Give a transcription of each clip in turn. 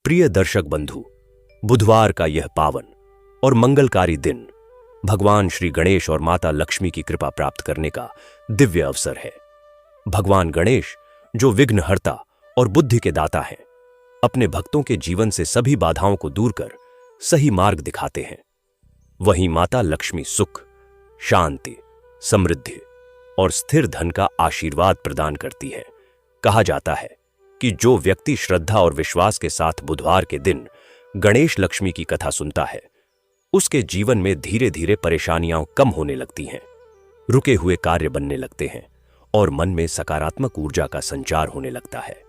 प्रिय दर्शक बंधु, बुधवार का यह पावन और मंगलकारी दिन भगवान श्री गणेश और माता लक्ष्मी की कृपा प्राप्त करने का दिव्य अवसर है। भगवान गणेश, जो विघ्नहर्ता और बुद्धि के दाता हैं, अपने भक्तों के जीवन से सभी बाधाओं को दूर कर सही मार्ग दिखाते हैं। वहीं माता लक्ष्मी सुख, शांति, समृद्धि और स्थिर धन का आशीर्वाद प्रदान करती है। कहा जाता है कि जो व्यक्ति श्रद्धा और विश्वास के साथ बुधवार के दिन गणेश लक्ष्मी की कथा सुनता है, उसके जीवन में धीरे धीरे परेशानियां कम होने लगती हैं, रुके हुए कार्य बनने लगते हैं और मन में सकारात्मक ऊर्जा का संचार होने लगता है।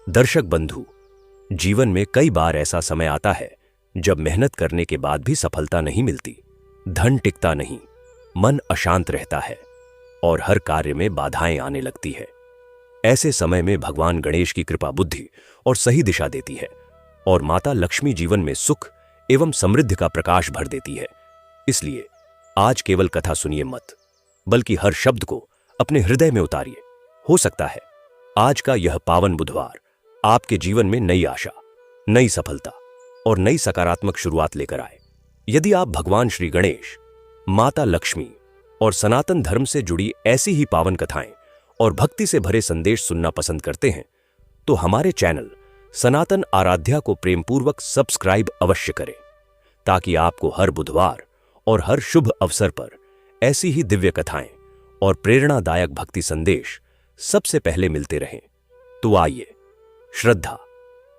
दर्शक बंधु, जीवन में कई बार ऐसा समय आता है जब मेहनत करने के बाद भी सफलता नहीं मिलती, धन टिकता नहीं, मन अशांत रहता है और हर कार्य में बाधाएं आने लगती है। ऐसे समय में भगवान गणेश की कृपा बुद्धि और सही दिशा देती है और माता लक्ष्मी जीवन में सुख एवं समृद्धि का प्रकाश भर देती है। इसलिए आज केवल कथा सुनिए मत, बल्कि हर शब्द को अपने हृदय में उतारिए। हो सकता है आज का यह पावन बुधवार आपके जीवन में नई आशा, नई सफलता और नई सकारात्मक शुरुआत लेकर आए। यदि आप भगवान श्री गणेश, माता लक्ष्मी और सनातन धर्म से जुड़ी ऐसी ही पावन कथाएं और भक्ति से भरे संदेश सुनना पसंद करते हैं, तो हमारे चैनल सनातन आराध्या को प्रेमपूर्वक सब्सक्राइब अवश्य करें, ताकि आपको हर बुधवार और हर शुभ अवसर पर ऐसी ही दिव्य कथाएं और प्रेरणादायक भक्ति संदेश सबसे पहले मिलते रहें। तो आइए, श्रद्धा,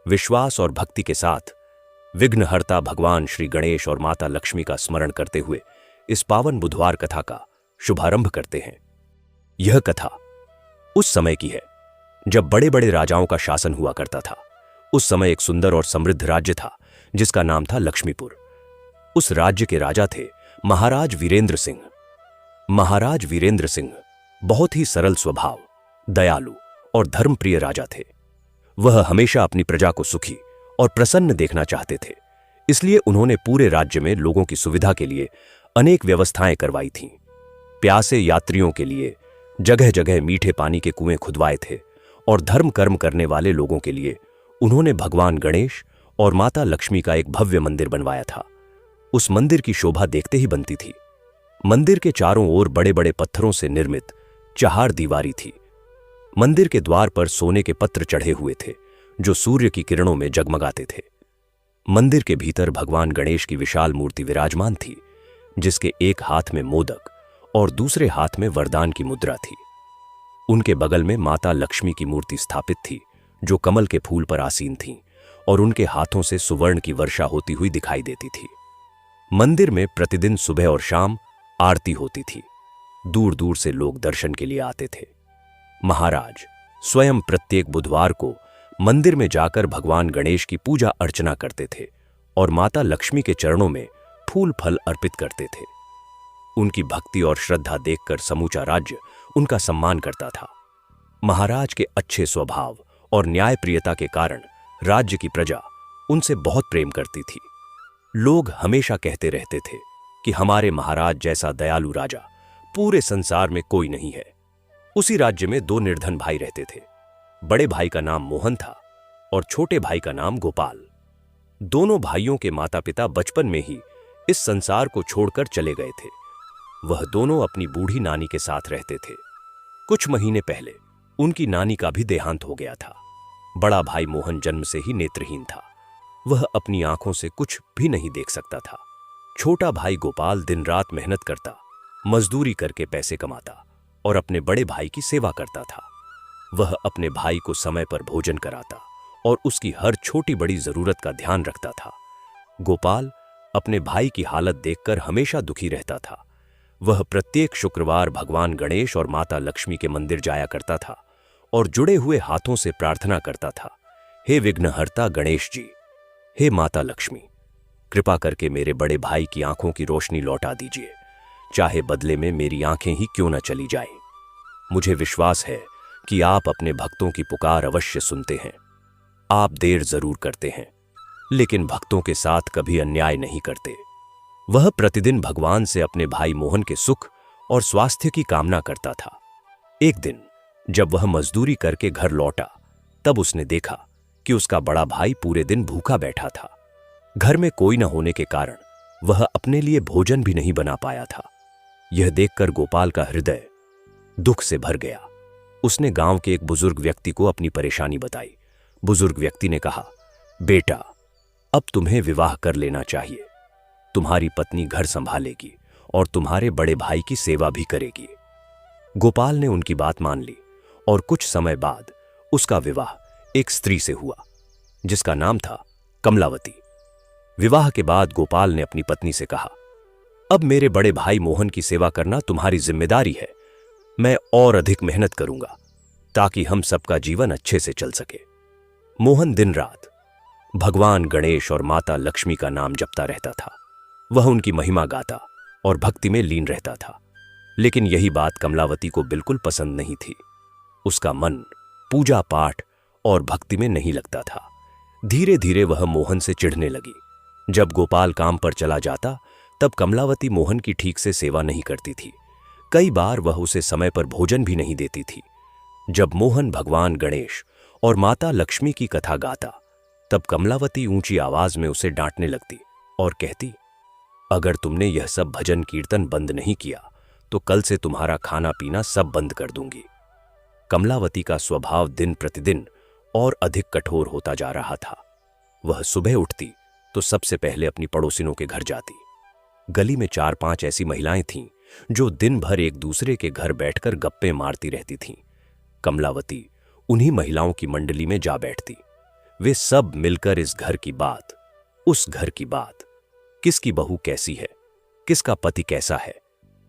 विश्वास और भक्ति के साथ विघ्नहर्ता भगवान श्री गणेश और माता लक्ष्मी का स्मरण करते हुए इस पावन बुधवार कथा का शुभारंभ करते हैं। यह कथा उस समय की है जब बड़े बड़े राजाओं का शासन हुआ करता था। उस समय एक सुंदर और समृद्ध राज्य था जिसका नाम था लक्ष्मीपुर। उस राज्य के राजा थे महाराज वीरेंद्र सिंह। महाराज वीरेंद्र सिंह बहुत ही सरल स्वभाव, दयालु और धर्मप्रिय राजा थे। वह हमेशा अपनी प्रजा को सुखी और प्रसन्न देखना चाहते थे। इसलिए उन्होंने पूरे राज्य में लोगों की सुविधा के लिए अनेक व्यवस्थाएं करवाई थीं। प्यासे यात्रियों के लिए जगह जगह मीठे पानी के कुएं खुदवाए थे और धर्म कर्म करने वाले लोगों के लिए उन्होंने भगवान गणेश और माता लक्ष्मी का एक भव्य मंदिर बनवाया था। उस मंदिर की शोभा देखते ही बनती थी। मंदिर के चारों ओर बड़े बड़े पत्थरों से निर्मित चहार दीवारी थी। मंदिर के द्वार पर सोने के पत्र चढ़े हुए थे जो सूर्य की किरणों में जगमगाते थे। मंदिर के भीतर भगवान गणेश की विशाल मूर्ति विराजमान थी, जिसके एक हाथ में मोदक और दूसरे हाथ में वरदान की मुद्रा थी। उनके बगल में माता लक्ष्मी की मूर्ति स्थापित थी, जो कमल के फूल पर आसीन थीं और उनके हाथों से सुवर्ण की वर्षा होती हुई दिखाई देती थी। मंदिर में प्रतिदिन सुबह और शाम आरती होती थी। दूर दूर से लोग दर्शन के लिए आते थे। महाराज स्वयं प्रत्येक बुधवार को मंदिर में जाकर भगवान गणेश की पूजा अर्चना करते थे और माता लक्ष्मी के चरणों में फूल फल अर्पित करते थे। उनकी भक्ति और श्रद्धा देखकर समूचा राज्य उनका सम्मान करता था। महाराज के अच्छे स्वभाव और न्यायप्रियता के कारण राज्य की प्रजा उनसे बहुत प्रेम करती थी। लोग हमेशा कहते रहते थे कि हमारे महाराज जैसा दयालु राजा पूरे संसार में कोई नहीं है। उसी राज्य में दो निर्धन भाई रहते थे। बड़े भाई का नाम मोहन था और छोटे भाई का नाम गोपाल। दोनों भाइयों के माता पिता बचपन में ही इस संसार को छोड़कर चले गए थे। वह दोनों अपनी बूढ़ी नानी के साथ रहते थे। कुछ महीने पहले उनकी नानी का भी देहांत हो गया था। बड़ा भाई मोहन जन्म से ही नेत्रहीन था। वह अपनी आंखों से कुछ भी नहीं देख सकता था। छोटा भाई गोपाल दिन रात मेहनत करता, मजदूरी करके पैसे कमाता और अपने बड़े भाई की सेवा करता था। वह अपने भाई को समय पर भोजन कराता और उसकी हर छोटी बड़ी जरूरत का ध्यान रखता था। गोपाल अपने भाई की हालत देखकर हमेशा दुखी रहता था। वह प्रत्येक शुक्रवार भगवान गणेश और माता लक्ष्मी के मंदिर जाया करता था और जुड़े हुए हाथों से प्रार्थना करता था, हे विघ्नहर्ता गणेश जी, हे माता लक्ष्मी, कृपा करके मेरे बड़े भाई की आंखों की रोशनी लौटा दीजिए, चाहे बदले में मेरी आंखें ही क्यों न चली जाएं। मुझे विश्वास है कि आप अपने भक्तों की पुकार अवश्य सुनते हैं। आप देर जरूर करते हैं, लेकिन भक्तों के साथ कभी अन्याय नहीं करते। वह प्रतिदिन भगवान से अपने भाई मोहन के सुख और स्वास्थ्य की कामना करता था। एक दिन जब वह मजदूरी करके घर लौटा, तब उसने देखा कि उसका बड़ा भाई पूरे दिन भूखा बैठा था। घर में कोई न होने के कारण वह अपने लिए भोजन भी नहीं बना पाया था। यह देखकर गोपाल का हृदय दुख से भर गया। उसने गांव के एक बुजुर्ग व्यक्ति को अपनी परेशानी बताई। बुजुर्ग व्यक्ति ने कहा, बेटा, अब तुम्हें विवाह कर लेना चाहिए। तुम्हारी पत्नी घर संभालेगी और तुम्हारे बड़े भाई की सेवा भी करेगी। गोपाल ने उनकी बात मान ली और कुछ समय बाद उसका विवाह एक स्त्री से हुआ जिसका नाम था कमलावती। विवाह के बाद गोपाल ने अपनी पत्नी से कहा, अब मेरे बड़े भाई मोहन की सेवा करना तुम्हारी जिम्मेदारी है। मैं और अधिक मेहनत करूंगा ताकि हम सबका जीवन अच्छे से चल सके। मोहन दिन रात भगवान गणेश और माता लक्ष्मी का नाम जपता रहता था। वह उनकी महिमा गाता और भक्ति में लीन रहता था। लेकिन यही बात कमलावती को बिल्कुल पसंद नहीं थी। उसका मन पूजा पाठ और भक्ति में नहीं लगता था। धीरे धीरे वह मोहन से चिढ़ने लगी। जब गोपाल काम पर चला जाता तब कमलावती मोहन की ठीक से सेवा नहीं करती थी। कई बार वह उसे समय पर भोजन भी नहीं देती थी। जब मोहन भगवान गणेश और माता लक्ष्मी की कथा गाता तब कमलावती ऊंची आवाज में उसे डांटने लगती और कहती, अगर तुमने यह सब भजन कीर्तन बंद नहीं किया तो कल से तुम्हारा खाना पीना सब बंद कर दूंगी। कमलावती का स्वभाव दिन प्रतिदिन और अधिक कठोर होता जा रहा था। वह सुबह उठती तो सबसे पहले अपनी पड़ोसिनों के घर जाती। गली में 4-5 ऐसी महिलाएं थीं जो दिन भर एक दूसरे के घर बैठकर गप्पे मारती रहती थीं। कमलावती उन्हीं महिलाओं की मंडली में जा बैठती। वे सब मिलकर इस घर की बात, उस घर की बात, किसकी बहू कैसी है, किसका पति कैसा है,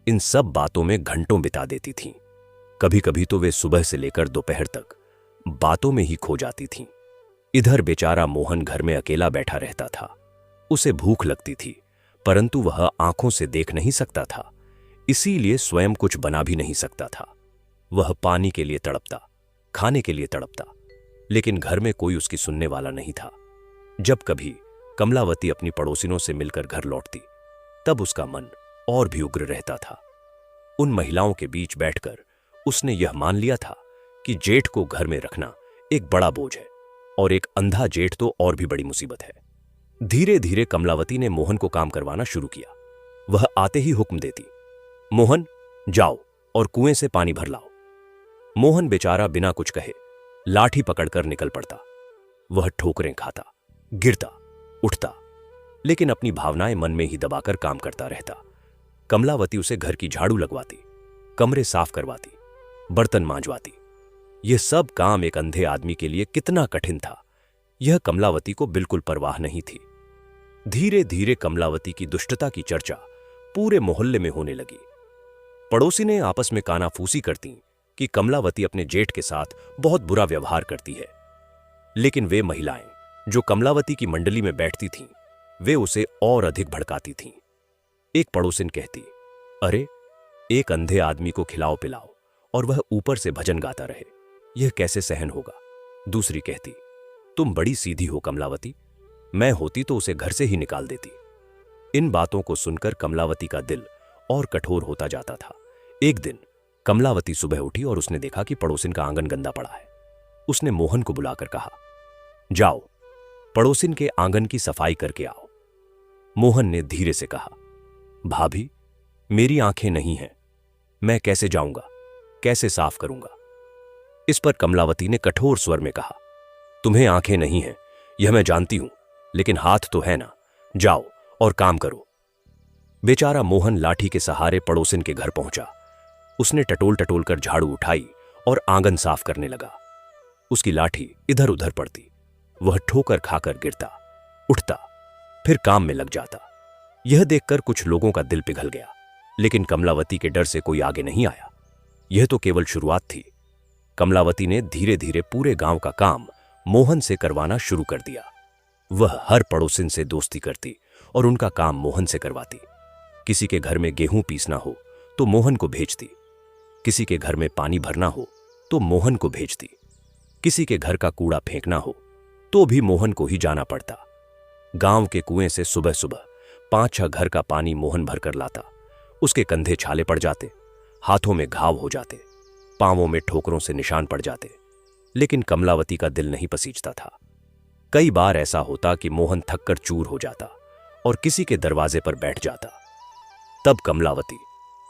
इन सब बातों में घंटों बिता देती थीं। कभी कभी तो वे सुबह से लेकर दोपहर तक बातों में ही खो जाती थीं। इधर बेचारा मोहन घर में अकेला बैठा रहता था। उसे भूख लगती थी परंतु वह आंखों से देख नहीं सकता था, इसीलिए स्वयं कुछ बना भी नहीं सकता था। वह पानी के लिए तड़पता, खाने के लिए तड़पता, लेकिन घर में कोई उसकी सुनने वाला नहीं था। जब कभी कमलावती अपनी पड़ोसिनों से मिलकर घर लौटती तब उसका मन और भी उग्र रहता था। उन महिलाओं के बीच बैठकर उसने यह मान लिया था कि जेठ को घर में रखना एक बड़ा बोझ है और एक अंधा जेठ तो और भी बड़ी मुसीबत है। धीरे धीरे कमलावती ने मोहन को काम करवाना शुरू किया। वह आते ही हुक्म देती, मोहन जाओ और कुएं से पानी भर लाओ। मोहन बेचारा बिना कुछ कहे लाठी पकड़कर निकल पड़ता। वह ठोकरें खाता, गिरता, उठता, लेकिन अपनी भावनाएं मन में ही दबाकर काम करता रहता। कमलावती उसे घर की झाड़ू लगवाती, कमरे साफ करवाती, बर्तन मांजवाती। यह सब काम एक अंधे आदमी के लिए कितना कठिन था, यह कमलावती को बिल्कुल परवाह नहीं थी। धीरे धीरे कमलावती की दुष्टता की चर्चा पूरे मोहल्ले में होने लगी। पड़ोसी ने आपस में कानाफूसी करती कि कमलावती अपने जेठ के साथ बहुत बुरा व्यवहार करती है। लेकिन वे महिलाएं जो कमलावती की मंडली में बैठती थीं, वे उसे और अधिक भड़काती थीं। एक पड़ोसिन कहती, अरे एक अंधे आदमी को खिलाओ पिलाओ और वह ऊपर से भजन गाता रहे, यह कैसे सहन होगा। दूसरी कहती, तुम बड़ी सीधी हो कमलावती, मैं होती तो उसे घर से ही निकाल देती। इन बातों को सुनकर कमलावती का दिल और कठोर होता जाता था। एक दिन कमलावती सुबह उठी और उसने देखा कि पड़ोसिन का आंगन गंदा पड़ा है। उसने मोहन को बुलाकर कहा, जाओ पड़ोसिन के आंगन की सफाई करके आओ। मोहन ने धीरे से कहा, भाभी मेरी आंखें नहीं हैं, मैं कैसे जाऊंगा, कैसे साफ करूंगा। इस पर कमलावती ने कठोर स्वर में कहा, तुम्हें आंखें नहीं हैं यह मैं जानती हूं, लेकिन हाथ तो है ना, जाओ और काम करो। बेचारा मोहन लाठी के सहारे पड़ोसिन के घर पहुंचा। उसने टटोल टटोल कर झाड़ू उठाई और आंगन साफ करने लगा। उसकी लाठी इधर उधर पड़ती, वह ठोकर खाकर गिरता, उठता, फिर काम में लग जाता। यह देखकर कुछ लोगों का दिल पिघल गया, लेकिन कमलावती के डर से कोई आगे नहीं आया। यह तो केवल शुरुआत थी। कमलावती ने धीरे धीरे पूरे गांव का काम मोहन से करवाना शुरू कर दिया। वह हर पड़ोसिन से दोस्ती करती और उनका काम मोहन से करवाती। किसी के घर में गेहूं पीसना हो तो मोहन को भेजती, किसी के घर में पानी भरना हो तो मोहन को भेजती, किसी के घर का कूड़ा फेंकना हो तो भी मोहन को ही जाना पड़ता। गांव के कुएं से सुबह सुबह 5-6 घर का पानी मोहन भरकर लाता। उसके कंधे छाले पड़ जाते, हाथों में घाव हो जाते, पांवों में ठोकरों से निशान पड़ जाते, लेकिन कमलावती का दिल नहीं पसीजता था। कई बार ऐसा होता कि मोहन थककर चूर हो जाता और किसी के दरवाजे पर बैठ जाता। तब कमलावती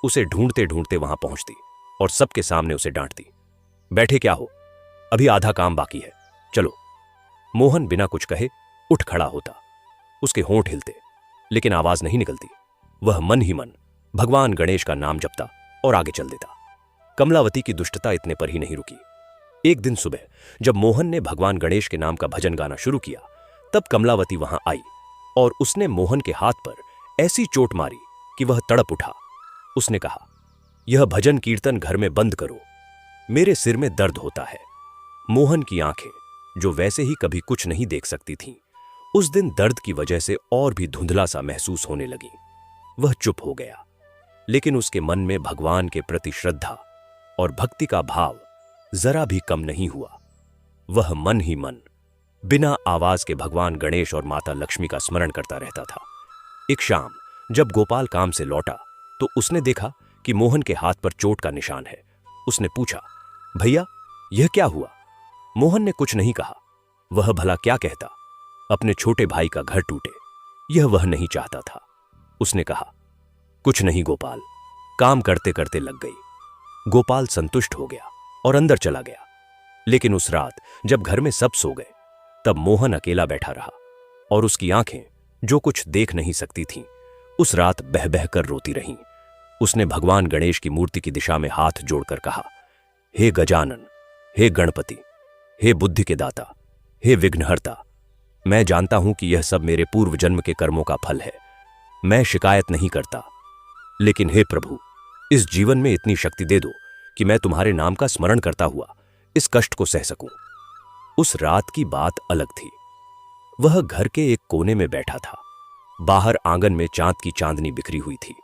उसे ढूंढते ढूंढते वहां पहुंचती और सबके सामने उसे डांटती। बैठे क्या हो, अभी आधा काम बाकी है, चलो। मोहन बिना कुछ कहे उठ खड़ा होता। उसके होंठ हिलते लेकिन आवाज नहीं निकलती। वह मन ही मन भगवान गणेश का नाम जपता और आगे चल देता। कमलावती की दुष्टता इतने पर ही नहीं रुकी। एक दिन सुबह जब मोहन ने भगवान गणेश के नाम का भजन गाना शुरू किया, तब कमलावती वहां आई और उसने मोहन के हाथ पर ऐसी चोट मारी कि वह तड़प उठा। उसने कहा, यह भजन कीर्तन घर में बंद करो, मेरे सिर में दर्द होता है। मोहन की आंखें, जो वैसे ही कभी कुछ नहीं देख सकती थीं, उस दिन दर्द की वजह से और भी धुंधला सा महसूस होने लगी। वह चुप हो गया, लेकिन उसके मन में भगवान के प्रति श्रद्धा और भक्ति का भाव जरा भी कम नहीं हुआ। वह मन ही मन बिना आवाज के भगवान गणेश और माता लक्ष्मी का स्मरण करता रहता था। एक शाम जब गोपाल काम से लौटा तो उसने देखा कि मोहन के हाथ पर चोट का निशान है। उसने पूछा, भैया यह क्या हुआ? मोहन ने कुछ नहीं कहा। वह भला क्या कहता, अपने छोटे भाई का घर टूटे, यह वह नहीं चाहता था। उसने कहा, कुछ नहीं गोपाल, काम करते करते लग गई। गोपाल संतुष्ट हो गया और अंदर चला गया। लेकिन उस रात जब घर में सब सो गए, तब मोहन अकेला बैठा रहा और उसकी आंखें, जो कुछ देख नहीं सकती थीं, उस रात बह बह कर रोती रहीं। उसने भगवान गणेश की मूर्ति की दिशा में हाथ जोड़कर कहा, हे गजानन, हे गणपति, हे बुद्धि के दाता, हे विघ्नहर्ता, मैं जानता हूं कि यह सब मेरे पूर्व जन्म के कर्मों का फल है। मैं शिकायत नहीं करता, लेकिन हे प्रभु, इस जीवन में इतनी शक्ति दे दो कि मैं तुम्हारे नाम का स्मरण करता हुआ इस कष्ट को सह सकूं। उस रात की बात अलग थी। वह घर के एक कोने में बैठा था। बाहर आंगन में चांद की चांदनी बिखरी हुई थी।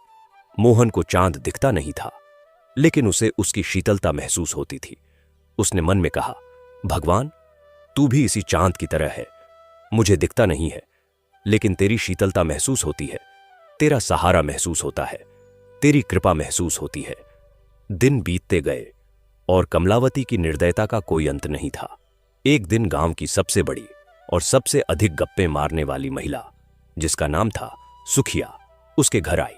मोहन को चांद दिखता नहीं था, लेकिन उसे उसकी शीतलता महसूस होती थी। उसने मन में कहा, भगवान, तू भी इसी चांद की तरह है। मुझे दिखता नहीं है, लेकिन तेरी शीतलता महसूस होती है, तेरा सहारा महसूस होता है, तेरी कृपा महसूस होती है। दिन बीतते गए और कमलावती की निर्दयता का कोई अंत नहीं था। एक दिन गांव की सबसे बड़ी और सबसे अधिक गप्पे मारने वाली महिला, जिसका नाम था सुखिया, उसके घर आई।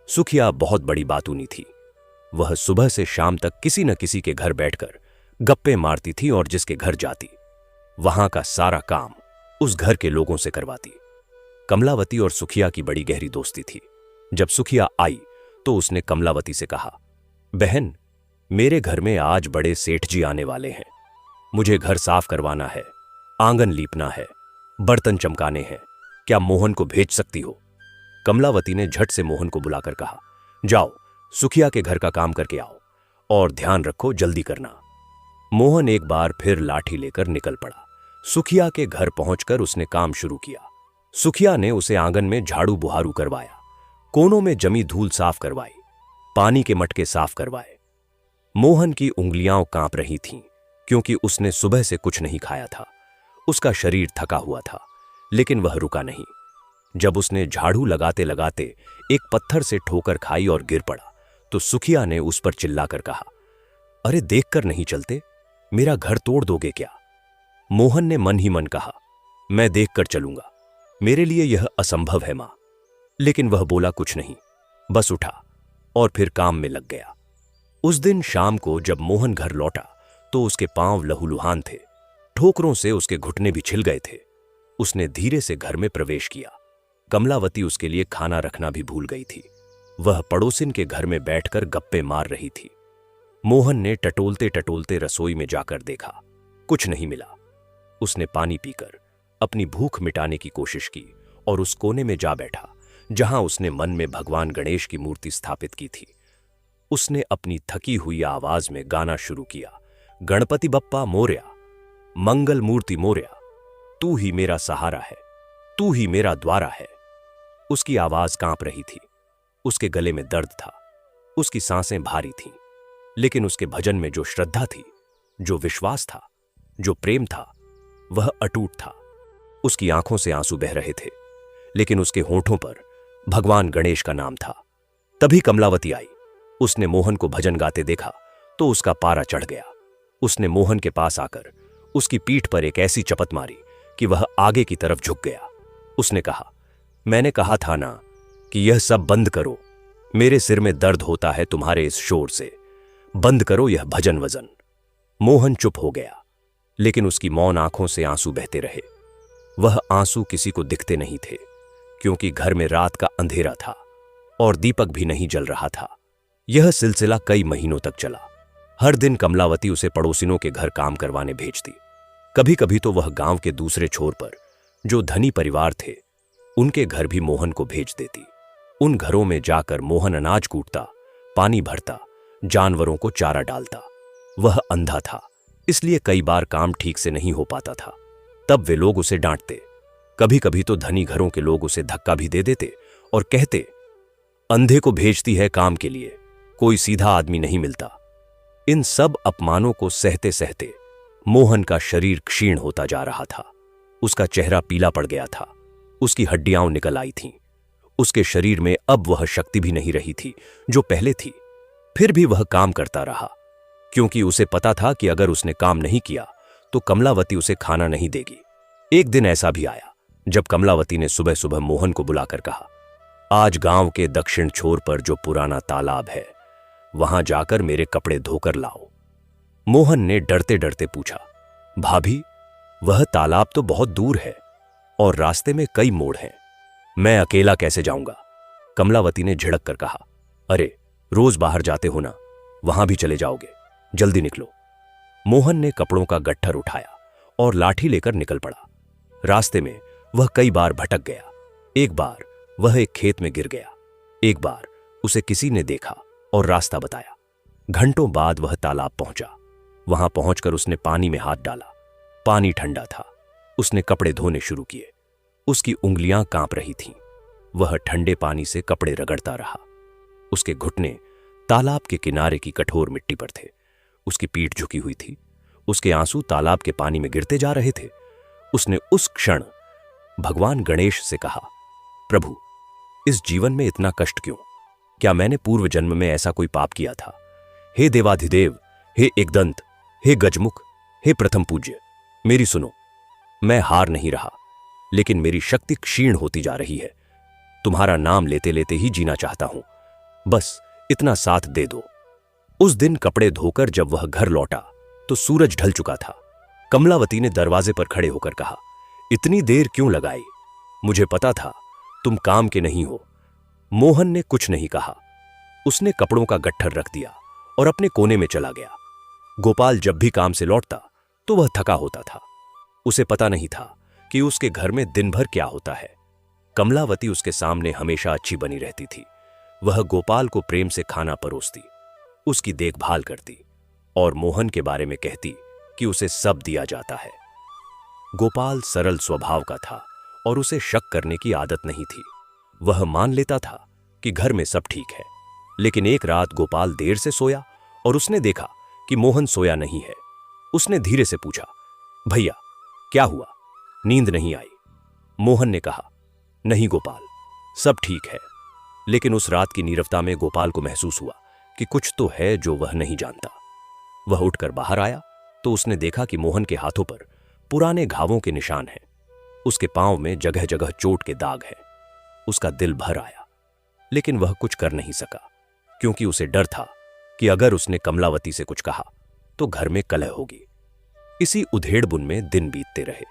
सुखिया बहुत बड़ी बातूनी थी। वह सुबह से शाम तक किसी न किसी के घर बैठकर गप्पे मारती थी और जिसके घर जाती, वहां का सारा काम उस घर के लोगों से करवाती। कमलावती और सुखिया की बड़ी गहरी दोस्ती थी। जब सुखिया आई तो उसने कमलावती से कहा, बहन, मेरे घर में आज बड़े सेठ जी आने वाले हैं। मुझे घर साफ करवाना है, आंगन लीपना है, बर्तन चमकाने हैं। क्या मोहन को भेज सकती हो? कमलावती ने झट से मोहन को बुलाकर कहा, जाओ सुखिया के घर का काम करके आओ और ध्यान रखो, जल्दी करना। मोहन एक बार फिर लाठी लेकर निकल पड़ा। सुखिया के घर पहुंचकर उसने काम शुरू किया। सुखिया ने उसे आंगन में झाड़ू बुहारू करवाया, कोनों में जमी धूल साफ करवाई, पानी के मटके साफ करवाए। मोहन की उंगलियां कांप रही थीं, क्योंकि उसने सुबह से कुछ नहीं खाया था। उसका शरीर थका हुआ था, लेकिन वह रुका नहीं। जब उसने झाड़ू लगाते लगाते एक पत्थर से ठोकर खाई और गिर पड़ा, तो सुखिया ने उस पर चिल्लाकर कहा, अरे देखकर नहीं चलते, मेरा घर तोड़ दोगे क्या? मोहन ने मन ही मन कहा, मैं देखकर चलूंगा, मेरे लिए यह असंभव है मां। लेकिन वह बोला कुछ नहीं, बस उठा और फिर काम में लग गया। उस दिन शाम को जब मोहन घर लौटा तो उसके पांव लहूलुहान थे, ठोकरों से उसके घुटने भी छिल गए थे। उसने धीरे से घर में प्रवेश किया। कमलावती उसके लिए खाना रखना भी भूल गई थी। वह पड़ोसिन के घर में बैठकर गप्पे मार रही थी। मोहन ने टटोलते टटोलते रसोई में जाकर देखा, कुछ नहीं मिला। उसने पानी पीकर अपनी भूख मिटाने की कोशिश की और उस कोने में जा बैठा जहां उसने मन में भगवान गणेश की मूर्ति स्थापित की थी। उसने अपनी थकी हुई आवाज में गाना शुरू किया, गणपति बप्पा मोरया, मंगल मूर्ति मोरया, तू ही मेरा सहारा है, तू ही मेरा द्वारा है। उसकी आवाज कांप रही थी, उसके गले में दर्द था, उसकी सांसें भारी थीं, लेकिन उसके भजन में जो श्रद्धा थी, जो विश्वास था, जो प्रेम था, वह अटूट था। उसकी आंखों से आंसू बह रहे थे, लेकिन उसके होठों पर भगवान गणेश का नाम था। तभी कमलावती आई। उसने मोहन को भजन गाते देखा तो उसका पारा चढ़ गया। उसने मोहन के पास आकर उसकी पीठ पर एक ऐसी चपत मारी कि वह आगे की तरफ झुक गया। उसने कहा, मैंने कहा था ना कि यह सब बंद करो। मेरे सिर में दर्द होता है तुम्हारे इस शोर से। बंद करो यह भजन वजन। मोहन चुप हो गया, लेकिन उसकी मौन आंखों से आंसू बहते रहे। वह आंसू किसी को दिखते नहीं थे, क्योंकि घर में रात का अंधेरा था और दीपक भी नहीं जल रहा था। यह सिलसिला कई महीनों तक चला। हर दिन कमलावती उसे पड़ोसिनों के घर काम करवाने भेजती। कभी कभी तो वह गांव के दूसरे छोर पर जो धनी परिवार थे, उनके घर भी मोहन को भेज देती। उन घरों में जाकर मोहन अनाज कूटता, पानी भरता, जानवरों को चारा डालता। वह अंधा था, इसलिए कई बार काम ठीक से नहीं हो पाता था। तब वे लोग उसे डांटते। कभी कभी तो धनी घरों के लोग उसे धक्का भी दे देते और कहते, अंधे को भेजती है काम के लिए, कोई सीधा आदमी नहीं मिलता। इन सब अपमानों को सहते सहते मोहन का शरीर क्षीण होता जा रहा था। उसका चेहरा पीला पड़ गया था, उसकी हड्डियां निकल आई थीं। उसके शरीर में अब वह शक्ति भी नहीं रही थी जो पहले थी। फिर भी वह काम करता रहा, क्योंकि उसे पता था कि अगर उसने काम नहीं किया तो कमलावती उसे खाना नहीं देगी। एक दिन ऐसा भी आया जब कमलावती ने सुबह सुबह मोहन को बुलाकर कहा, आज गांव के दक्षिण छोर पर जो पुराना तालाब है, वहां जाकर मेरे कपड़े धोकर लाओ। मोहन ने डरते डरते पूछा, भाभी, वह तालाब तो बहुत दूर है और रास्ते में कई मोड़ हैं, मैं अकेला कैसे जाऊंगा? कमलावती ने झिड़क कर कहा, अरे रोज बाहर जाते हो ना, वहां भी चले जाओगे, जल्दी निकलो। मोहन ने कपड़ों का गट्ठर उठाया और लाठी लेकर निकल पड़ा। रास्ते में वह कई बार भटक गया। एक बार वह एक खेत में गिर गया, एक बार उसे किसी ने देखा और रास्ता बताया। घंटों बाद वह तालाब पहुंचा। वहां पहुंचकर उसने पानी में हाथ डाला। पानी ठंडा था। उसने कपड़े धोने शुरू किए। उसकी उंगलियां कांप रही थीं। वह ठंडे पानी से कपड़े रगड़ता रहा। उसके घुटने तालाब के किनारे की कठोर मिट्टी पर थे। उसकी पीठ झुकी हुई थी। उसके आंसू तालाब के पानी में गिरते जा रहे थे। उसने उस क्षण भगवान गणेश से कहा, प्रभु, इस जीवन में इतना कष्ट क्यों? क्या मैंने पूर्व जन्म में ऐसा कोई पाप किया था? हे देवाधिदेव, हे एकदंत, हे गजमुख, हे प्रथम पूज्य, मेरी सुनो। मैं हार नहीं रहा, लेकिन मेरी शक्ति क्षीण होती जा रही है। तुम्हारा नाम लेते लेते ही जीना चाहता हूं, बस इतना साथ दे दो। उस दिन कपड़े धोकर जब वह घर लौटा तो सूरज ढल चुका था। कमलावती ने दरवाजे पर खड़े होकर कहा, इतनी देर क्यों लगाई? मुझे पता था तुम काम के नहीं हो। मोहन ने कुछ नहीं कहा। उसने कपड़ों का गट्ठर रख दिया और अपने कोने में चला गया। गोपाल जब भी काम से लौटता तो वह थका होता था। उसे पता नहीं था कि उसके घर में दिन भर क्या होता है। कमलावती उसके सामने हमेशा अच्छी बनी रहती थी। वह गोपाल को प्रेम से खाना परोसती, उसकी देखभाल करती और मोहन के बारे में कहती कि उसे सब दिया जाता है। गोपाल सरल स्वभाव का था और उसे शक करने की आदत नहीं थी। वह मान लेता था कि घर में सब ठीक है। लेकिन एक रात गोपाल देर से सोया और उसने देखा कि मोहन सोया नहीं है। उसने धीरे से पूछा, भैया क्या हुआ, नींद नहीं आई? मोहन ने कहा, नहीं गोपाल, सब ठीक है। लेकिन उस रात की नीरवता में गोपाल को महसूस हुआ कि कुछ तो है जो वह नहीं जानता। वह उठकर बाहर आया तो उसने देखा कि मोहन के हाथों पर पुराने घावों के निशान हैं। उसके पांव में जगह जगह चोट के दाग हैं। उसका दिल भर आया, लेकिन वह कुछ कर नहीं सका, क्योंकि उसे डर था कि अगर उसने कमलावती से कुछ कहा तो घर में कलह होगी। इसी उधेड़-बुन में दिन बीतते रहे।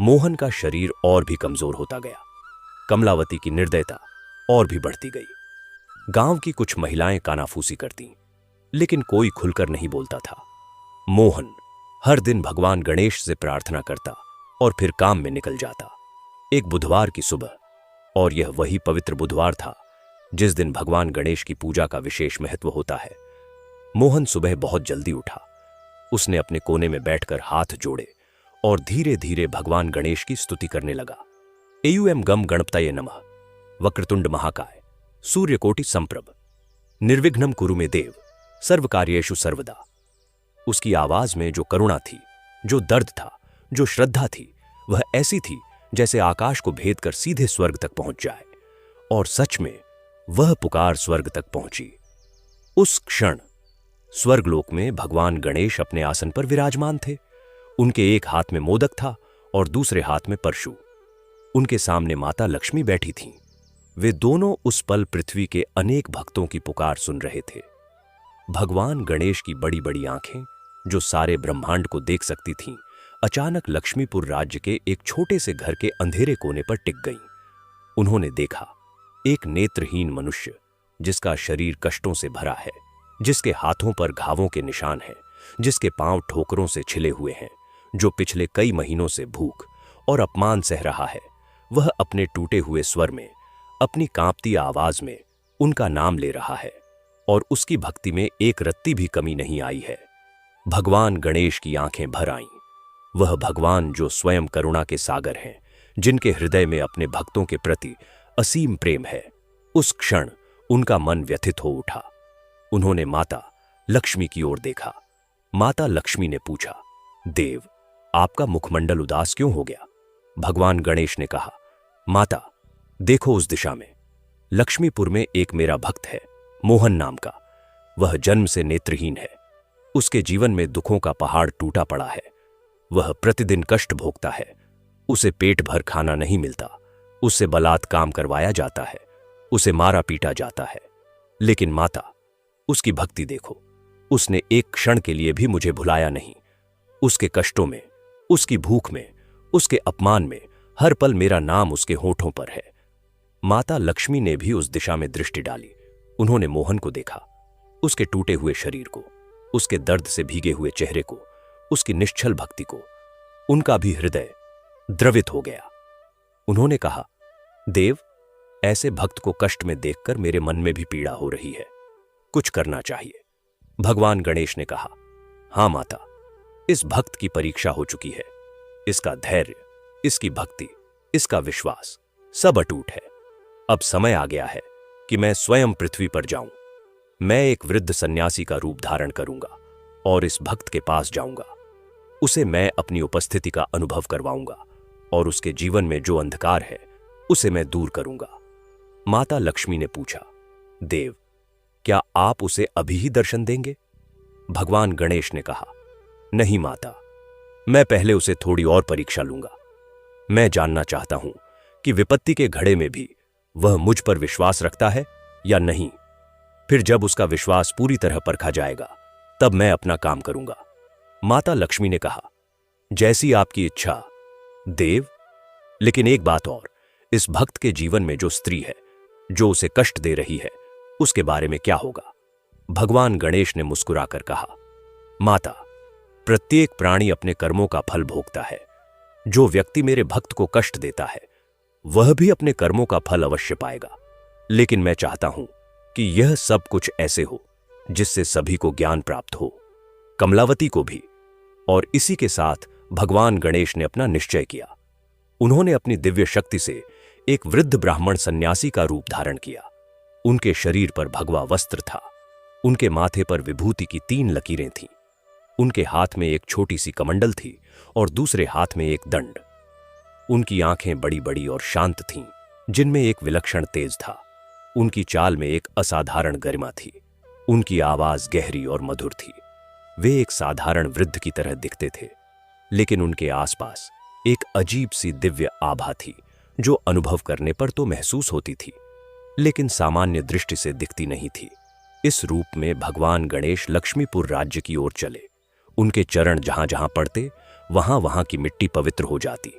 मोहन का शरीर और भी कमजोर होता गया। कमलावती की निर्दयता और भी बढ़ती गई। गांव की कुछ महिलाएं कानाफूसी करतीं, लेकिन कोई खुलकर नहीं बोलता था। मोहन हर दिन भगवान गणेश से प्रार्थना करता और फिर काम में निकल जाता। एक बुधवार की सुबह, और यह वही पवित्र बुधवार था जिस दिन भगवान गणेश की पूजा का विशेष महत्व होता है। मोहन सुबह बहुत जल्दी उठा। उसने अपने कोने में बैठकर हाथ जोड़े और धीरे धीरे भगवान गणेश की स्तुति करने लगा। एयुएम गम गणपतये नमः, वक्रतुंड महाकाय, सूर्यकोटि संप्रभ, निर्विघ्नं कुरु मे देव, सर्वकार्येषु सर्वदा। उसकी आवाज में जो करुणा थी, जो दर्द था, जो श्रद्धा थी, वह ऐसी थी जैसे आकाश को भेद कर सीधे स्वर्ग तक पहुंच जाए। और सच में वह पुकार स्वर्ग तक पहुंची। उस क्षण स्वर्गलोक में भगवान गणेश अपने आसन पर विराजमान थे। उनके एक हाथ में मोदक था और दूसरे हाथ में परशु। उनके सामने माता लक्ष्मी बैठी थीं। वे दोनों उस पल पृथ्वी के अनेक भक्तों की पुकार सुन रहे थे। भगवान गणेश की बड़ी बड़ी आंखें, जो सारे ब्रह्मांड को देख सकती थीं, अचानक लक्ष्मीपुर राज्य के एक छोटे से घर के अंधेरे कोने पर टिक गईं। उन्होंने देखा एक नेत्रहीन मनुष्य, जिसका शरीर कष्टों से भरा है, जिसके हाथों पर घावों के निशान हैं, जिसके पांव ठोकरों से छिले हुए हैं, जो पिछले कई महीनों से भूख और अपमान सह रहा है। वह अपने टूटे हुए स्वर में, अपनी कांपती आवाज में उनका नाम ले रहा है, और उसकी भक्ति में एक रत्ती भी कमी नहीं आई है। भगवान गणेश की आंखें भर आईं। वह भगवान जो स्वयं करुणा के सागर हैं, जिनके हृदय में अपने भक्तों के प्रति असीम प्रेम है। उस क्षण उनका मन व्यथित हो उठा। उन्होंने माता लक्ष्मी की ओर देखा। माता लक्ष्मी ने पूछा, देव, आपका मुखमंडल उदास क्यों हो गया? भगवान गणेश ने कहा, माता, देखो उस दिशा में। लक्ष्मीपुर में एक मेरा भक्त है, मोहन नाम का। वह जन्म से नेत्रहीन है। उसके जीवन में दुखों का पहाड़ टूटा पड़ा है। वह प्रतिदिन कष्ट भोगता है। उसे पेट भर खाना नहीं मिलता। उससे बलात् काम करवाया जाता है। उसे मारा पीटा जाता है। लेकिन माता, उसकी भक्ति देखो। उसने एक क्षण के लिए भी मुझे भुलाया नहीं। उसके कष्टों में, उसकी भूख में, उसके अपमान में हर पल मेरा नाम उसके होठों पर है। माता लक्ष्मी ने भी उस दिशा में दृष्टि डाली। उन्होंने मोहन को देखा, उसके टूटे हुए शरीर को, उसके दर्द से भीगे हुए चेहरे को, उसकी निश्चल भक्ति को। उनका भी हृदय द्रवित हो गया। उन्होंने कहा, देव, ऐसे भक्त को कष्ट में देखकर मेरे मन में भी पीड़ा हो रही है। कुछ करना चाहिए। भगवान गणेश ने कहा, हां माता, इस भक्त की परीक्षा हो चुकी है। इसका धैर्य, इसकी भक्ति, इसका विश्वास सब अटूट है। अब समय आ गया है कि मैं स्वयं पृथ्वी पर जाऊं। मैं एक वृद्ध सन्यासी का रूप धारण करूंगा और इस भक्त के पास जाऊंगा। उसे मैं अपनी उपस्थिति का अनुभव करवाऊंगा और उसके जीवन में जो अंधकार है उसे मैं दूर करूंगा। माता लक्ष्मी ने पूछा, देव, क्या आप उसे अभी ही दर्शन देंगे? भगवान गणेश ने कहा, नहीं माता, मैं पहले उसे थोड़ी और परीक्षा लूंगा। मैं जानना चाहता हूं कि विपत्ति के घड़े में भी वह मुझ पर विश्वास रखता है या नहीं। फिर जब उसका विश्वास पूरी तरह परखा जाएगा, तब मैं अपना काम करूंगा। माता लक्ष्मी ने कहा, जैसी आपकी इच्छा देव। लेकिन एक बात और, इस भक्त के जीवन में जो स्त्री है, जो उसे कष्ट दे रही है, उसके बारे में क्या होगा? भगवान गणेश ने मुस्कुराकर कहा, माता, प्रत्येक प्राणी अपने कर्मों का फल भोगता है। जो व्यक्ति मेरे भक्त को कष्ट देता है, वह भी अपने कर्मों का फल अवश्य पाएगा। लेकिन मैं चाहता हूं कि यह सब कुछ ऐसे हो जिससे सभी को ज्ञान प्राप्त हो, कमलावती को भी। और इसी के साथ भगवान गणेश ने अपना निश्चय किया। उन्होंने अपनी दिव्य शक्ति से एक वृद्ध ब्राह्मण सन्यासी का रूप धारण किया। उनके शरीर पर भगवा वस्त्र था। उनके माथे पर विभूति की 3 लकीरें थीं। उनके हाथ में एक छोटी सी कमंडल थी और दूसरे हाथ में एक दंड। उनकी आंखें बड़ी बड़ी और शांत थीं, जिनमें एक विलक्षण तेज था। उनकी चाल में एक असाधारण गरिमा थी। उनकी आवाज गहरी और मधुर थी। वे एक साधारण वृद्ध की तरह दिखते थे, लेकिन उनके आसपास एक अजीब सी दिव्य आभा थी, जो अनुभव करने पर तो महसूस होती थी, लेकिन सामान्य दृष्टि से दिखती नहीं थी। इस रूप में भगवान गणेश लक्ष्मीपुर राज्य की ओर चले। उनके चरण जहां जहां पड़ते, वहां वहां की मिट्टी पवित्र हो जाती।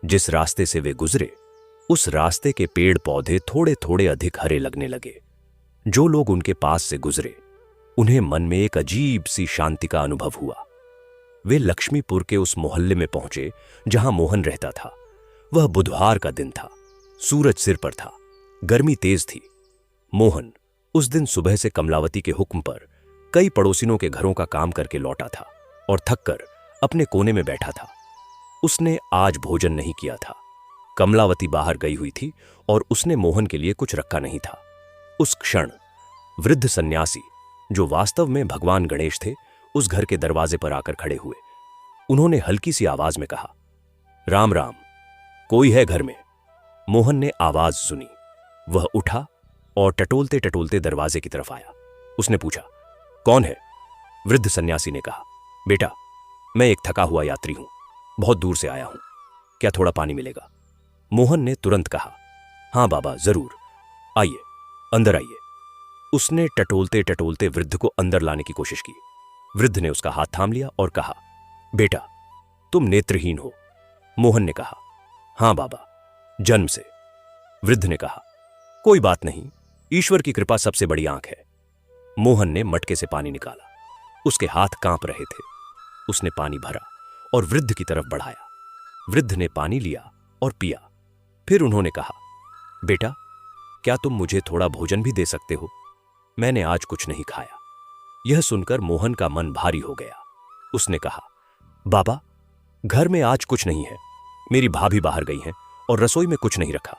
जिस रास्ते से वे गुजरे, उस रास्ते के पेड़ पौधे थोड़े थोड़े अधिक हरे लगने लगे। जो लोग उनके पास से गुजरे, उन्हें मन में एक अजीब सी शांति का अनुभव हुआ। वे लक्ष्मीपुर के उस मोहल्ले में पहुंचे जहां मोहन रहता था। वह बुधवार का दिन था। सूरज सिर पर था। गर्मी तेज थी। मोहन उस दिन सुबह से कमलावती के हुक्म पर कई पड़ोसिनों के घरों का काम करके लौटा था और थककर अपने कोने में बैठा था। उसने आज भोजन नहीं किया था। कमलावती बाहर गई हुई थी और उसने मोहन के लिए कुछ रखा नहीं था। उस क्षण वृद्ध सन्यासी, जो वास्तव में भगवान गणेश थे, उस घर के दरवाजे पर आकर खड़े हुए। उन्होंने हल्की सी आवाज में कहा, राम राम, कोई है घर में? मोहन ने आवाज सुनी। वह उठा और टटोलते टटोलते दरवाजे की तरफ आया। उसने पूछा, कौन है? वृद्ध सन्यासी ने कहा, बेटा, मैं एक थका हुआ यात्री हूं, बहुत दूर से आया हूं। क्या थोड़ा पानी मिलेगा? मोहन ने तुरंत कहा, हाँ बाबा जरूर, आइए अंदर आइए। उसने टटोलते टटोलते वृद्ध को अंदर लाने की कोशिश की। वृद्ध ने उसका हाथ थाम लिया और कहा, बेटा तुम नेत्रहीन हो। मोहन ने कहा, हां बाबा, जन्म से। वृद्ध ने कहा, कोई बात नहीं, ईश्वर की कृपा सबसे बड़ी आंख है। मोहन ने मटके से पानी निकाला। उसके हाथ कांप रहे थे। उसने पानी भरा और वृद्ध की तरफ बढ़ाया। वृद्ध ने पानी लिया और पिया। फिर उन्होंने कहा, बेटा क्या तुम मुझे थोड़ा भोजन भी दे सकते हो? मैंने आज कुछ नहीं खाया। यह सुनकर मोहन का मन भारी हो गया। उसने कहा, बाबा घर में आज कुछ नहीं है। मेरी भाभी बाहर गई हैं और रसोई में कुछ नहीं रखा।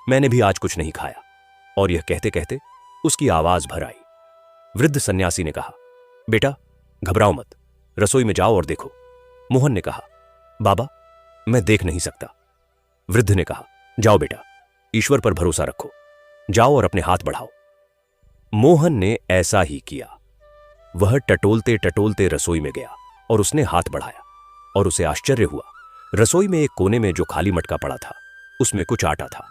मैंने भी आज कुछ नहीं खाया। और यह कहते कहते उसकी आवाज भर आई। वृद्ध सन्यासी ने कहा, बेटा घबराओ मत, रसोई में जाओ और देखो। मोहन ने कहा, बाबा मैं देख नहीं सकता। वृद्ध ने कहा, जाओ बेटा, ईश्वर पर भरोसा रखो, जाओ और अपने हाथ बढ़ाओ। मोहन ने ऐसा ही किया। वह टटोलते टटोलते रसोई में गया और उसने हाथ बढ़ाया और उसे आश्चर्य हुआ। रसोई में एक कोने में जो खाली मटका पड़ा था उसमें कुछ आटा था।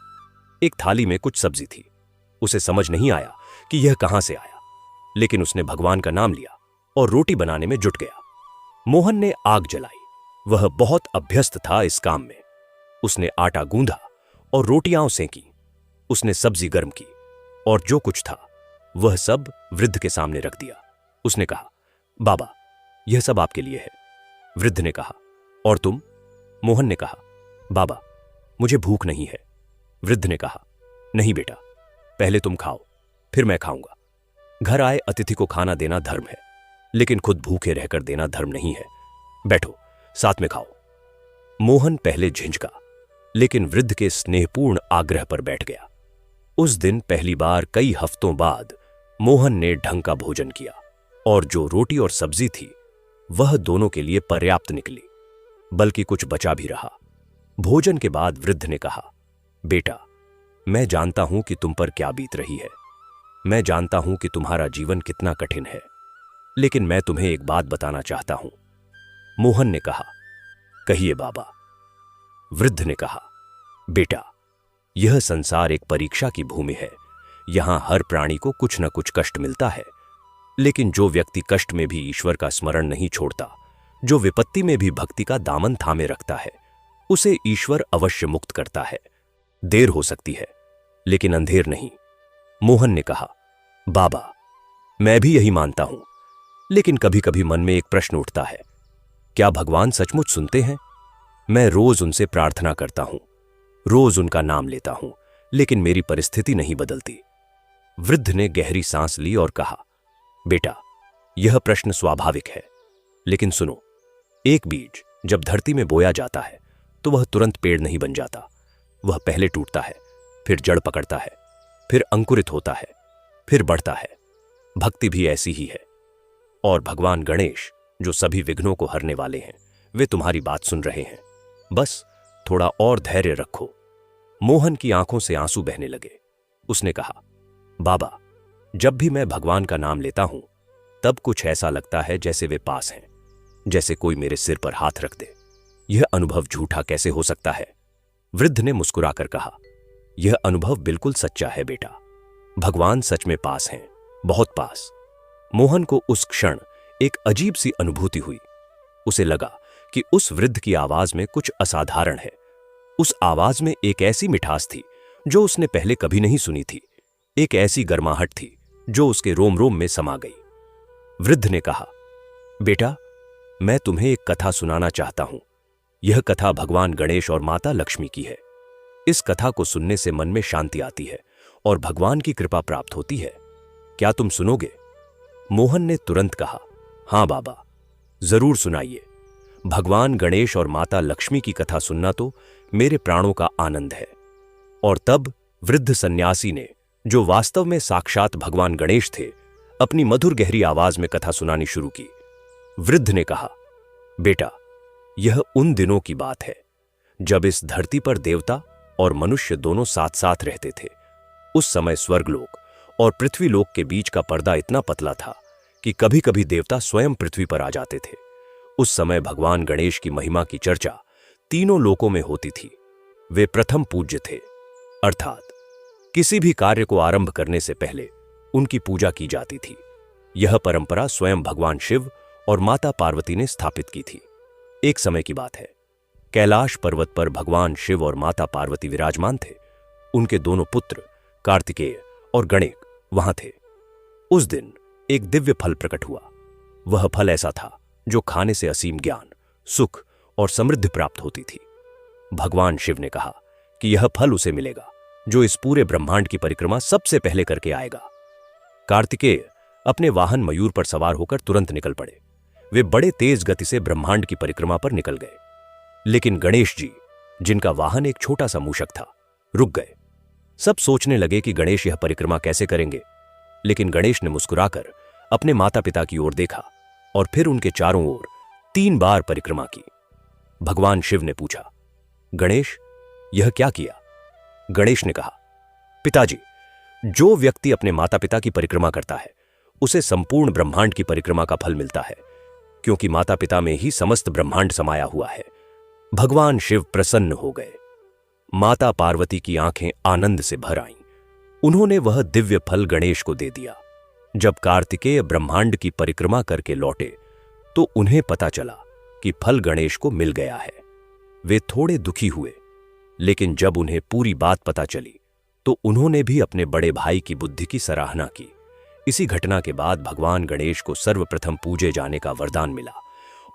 एक थाली में कुछ सब्जी थी। उसे समझ नहीं आया कि यह कहां से आया, लेकिन उसने भगवान का नाम लिया और रोटी बनाने में जुट गया। मोहन ने आग जलाई। वह बहुत अभ्यस्त था इस काम में। उसने आटा गूंधा और रोटियां सेंकी। उसने सब्जी गर्म की और जो कुछ था वह सब वृद्ध के सामने रख दिया। उसने कहा, बाबा यह सब आपके लिए है। वृद्ध ने कहा, और तुम? मोहन ने कहा, बाबा मुझे भूख नहीं है। वृद्ध ने कहा, नहीं बेटा, पहले तुम खाओ, फिर मैं खाऊंगा। घर आए अतिथि को खाना देना धर्म है, लेकिन खुद भूखे रहकर देना धर्म नहीं है। बैठो, साथ में खाओ। मोहन पहले झिझका, लेकिन वृद्ध के स्नेहपूर्ण आग्रह पर बैठ गया। उस दिन पहली बार कई हफ्तों बाद मोहन ने ढंग का भोजन किया और जो रोटी और सब्जी थी वह दोनों के लिए पर्याप्त निकली, बल्कि कुछ बचा भी रहा। भोजन के बाद वृद्ध ने कहा, बेटा मैं जानता हूं कि तुम पर क्या बीत रही है। मैं जानता हूं कि तुम्हारा जीवन कितना कठिन है, लेकिन मैं तुम्हें एक बात बताना चाहता हूं। मोहन ने कहा, कहिए बाबा। वृद्ध ने कहा, बेटा यह संसार एक परीक्षा की भूमि है। यहां हर प्राणी को कुछ न कुछ कष्ट मिलता है, लेकिन जो व्यक्ति कष्ट में भी ईश्वर का स्मरण नहीं छोड़ता, जो विपत्ति में भी भक्ति का दामन थामे रखता है, उसे ईश्वर अवश्य मुक्त करता है। देर हो सकती है, लेकिन अंधेर नहीं। मोहन ने कहा, बाबा मैं भी यही मानता हूं, लेकिन कभी कभी मन में एक प्रश्न उठता है, क्या भगवान सचमुच सुनते हैं? मैं रोज उनसे प्रार्थना करता हूं, रोज उनका नाम लेता हूं, लेकिन मेरी परिस्थिति नहीं बदलती। वृद्ध ने गहरी सांस ली और कहा, बेटा यह प्रश्न स्वाभाविक है, लेकिन सुनो, एक बीज जब धरती में बोया जाता है तो वह तुरंत पेड़ नहीं बन जाता। वह पहले टूटता है, फिर जड़ पकड़ता है, फिर अंकुरित होता है, फिर बढ़ता है। भक्ति भी ऐसी ही है। और भगवान गणेश जो सभी विघ्नों को हरने वाले हैं, वे तुम्हारी बात सुन रहे हैं। बस थोड़ा और धैर्य रखो। मोहन की आंखों से आंसू बहने लगे। उसने कहा, बाबा जब भी मैं भगवान का नाम लेता हूं तब कुछ ऐसा लगता है जैसे वे पास हैं, जैसे कोई मेरे सिर पर हाथ रख दे। यह अनुभव झूठा कैसे हो सकता है? वृद्ध ने मुस्कुराकर कहा, यह अनुभव बिल्कुल सच्चा है बेटा। भगवान सच में पास हैं, बहुत पास। मोहन को उस क्षण एक अजीब सी अनुभूति हुई। उसे लगा कि उस वृद्ध की आवाज में कुछ असाधारण है। उस आवाज में एक ऐसी मिठास थी जो उसने पहले कभी नहीं सुनी थी। एक ऐसी गर्माहट थी जो उसके रोम रोम में समा गई। वृद्ध ने कहा, बेटा मैं तुम्हें एक कथा सुनाना चाहता हूं। यह कथा भगवान गणेश और माता लक्ष्मी की है। इस कथा को सुनने से मन में शांति आती है और भगवान की कृपा प्राप्त होती है। क्या तुम सुनोगे? मोहन ने तुरंत कहा, हां बाबा, जरूर सुनाइए। भगवान गणेश और माता लक्ष्मी की कथा सुनना तो मेरे प्राणों का आनंद है। और तब वृद्ध सन्यासी ने, जो वास्तव में साक्षात भगवान गणेश थे, अपनी मधुर गहरी आवाज में कथा सुनानी शुरू की। वृद्ध ने कहा, बेटा यह उन दिनों की बात है जब इस धरती पर देवता और मनुष्य दोनों साथ साथ रहते थे। उस समय स्वर्गलोक और पृथ्वीलोक के बीच का पर्दा इतना पतला था कि कभी कभी देवता स्वयं पृथ्वी पर आ जाते थे। उस समय भगवान गणेश की महिमा की चर्चा तीनों लोकों में होती थी। वे प्रथम पूज्य थे, अर्थात किसी भी कार्य को आरंभ करने से पहले उनकी पूजा की जाती थी। यह परंपरा स्वयं भगवान शिव और माता पार्वती ने स्थापित की थी। एक समय की बात है, कैलाश पर्वत पर भगवान शिव और माता पार्वती विराजमान थे। उनके दोनों पुत्र कार्तिकेय और गणेश वहां थे। उस दिन एक दिव्य फल प्रकट हुआ। वह फल ऐसा था जो खाने से असीम ज्ञान, सुख और समृद्धि प्राप्त होती थी। भगवान शिव ने कहा कि यह फल उसे मिलेगा जो इस पूरे ब्रह्मांड की परिक्रमा सबसे पहले करके आएगा। कार्तिकेय अपने वाहन मयूर पर सवार होकर तुरंत निकल पड़े। वे बड़े तेज गति से ब्रह्मांड की परिक्रमा पर निकल गए। लेकिन गणेश जी, जिनका वाहन एक छोटा सा मूषक था, रुक गए। सब सोचने लगे कि गणेश यह परिक्रमा कैसे करेंगे, लेकिन गणेश ने मुस्कुराकर अपने माता पिता की ओर देखा और फिर उनके चारों ओर 3 बार परिक्रमा की। भगवान शिव ने पूछा, गणेश, यह क्या किया? गणेश ने कहा, पिताजी, जो व्यक्ति अपने माता पिता की परिक्रमा करता है उसे संपूर्ण ब्रह्मांड की परिक्रमा का फल मिलता है, क्योंकि माता पिता में ही समस्त ब्रह्मांड समाया हुआ है। भगवान शिव प्रसन्न हो गए। माता पार्वती की आंखें आनंद से भर आईं। उन्होंने वह दिव्य फल गणेश को दे दिया। जब कार्तिकेय ब्रह्मांड की परिक्रमा करके लौटे तो उन्हें पता चला कि फल गणेश को मिल गया है। वे थोड़े दुखी हुए, लेकिन जब उन्हें पूरी बात पता चली तो उन्होंने भी अपने बड़े भाई की बुद्धि की सराहना की। इसी घटना के बाद भगवान गणेश को सर्वप्रथम पूजे जाने का वरदान मिला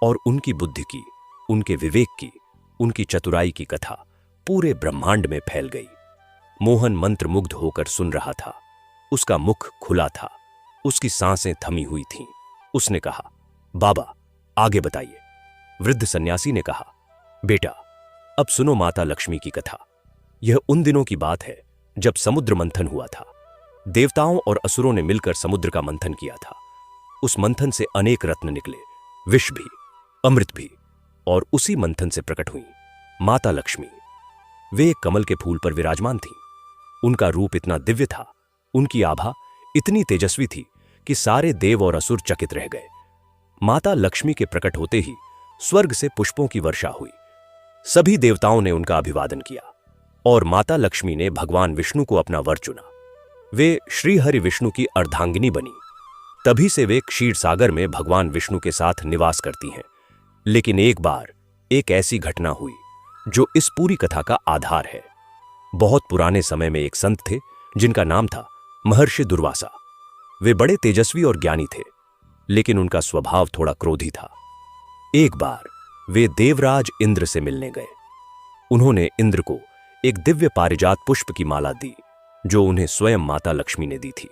और उनकी बुद्धि की, उनके विवेक की, उनकी चतुराई की कथा पूरे ब्रह्मांड में फैल गई। मोहन मंत्रमुग्ध होकर सुन रहा था। उसका मुख खुला था, उसकी सांसें थमी हुई थीं। उसने कहा, बाबा, आगे बताइए। वृद्ध सन्यासी ने कहा, बेटा, अब सुनो माता लक्ष्मी की कथा। यह उन दिनों की बात है जब समुद्र मंथन हुआ था। देवताओं और असुरों ने मिलकर समुद्र का मंथन किया था। उस मंथन से अनेक रत्न निकले, विष भी, अमृत भी, और उसी मंथन से प्रकट हुई माता लक्ष्मी। वे एक कमल के फूल पर विराजमान थीं। उनका रूप इतना दिव्य था, उनकी आभा इतनी तेजस्वी थी कि सारे देव और असुर चकित रह गए। माता लक्ष्मी के प्रकट होते ही स्वर्ग से पुष्पों की वर्षा हुई। सभी देवताओं ने उनका अभिवादन किया और माता लक्ष्मी ने भगवान विष्णु को अपना वर चुना। वे श्री हरि विष्णु की अर्धांगिनी बनी। तभी से वे क्षीर सागर में भगवान विष्णु के साथ निवास करती हैं। लेकिन एक बार एक ऐसी घटना हुई जो इस पूरी कथा का आधार है। बहुत पुराने समय में एक संत थे जिनका नाम था महर्षि दुर्वासा। वे बड़े तेजस्वी और ज्ञानी थे, लेकिन उनका स्वभाव थोड़ा क्रोधी था। एक बार वे देवराज इंद्र से मिलने गए। उन्होंने इंद्र को एक दिव्य पारिजात पुष्प की माला दी जो उन्हें स्वयं माता लक्ष्मी ने दी थी।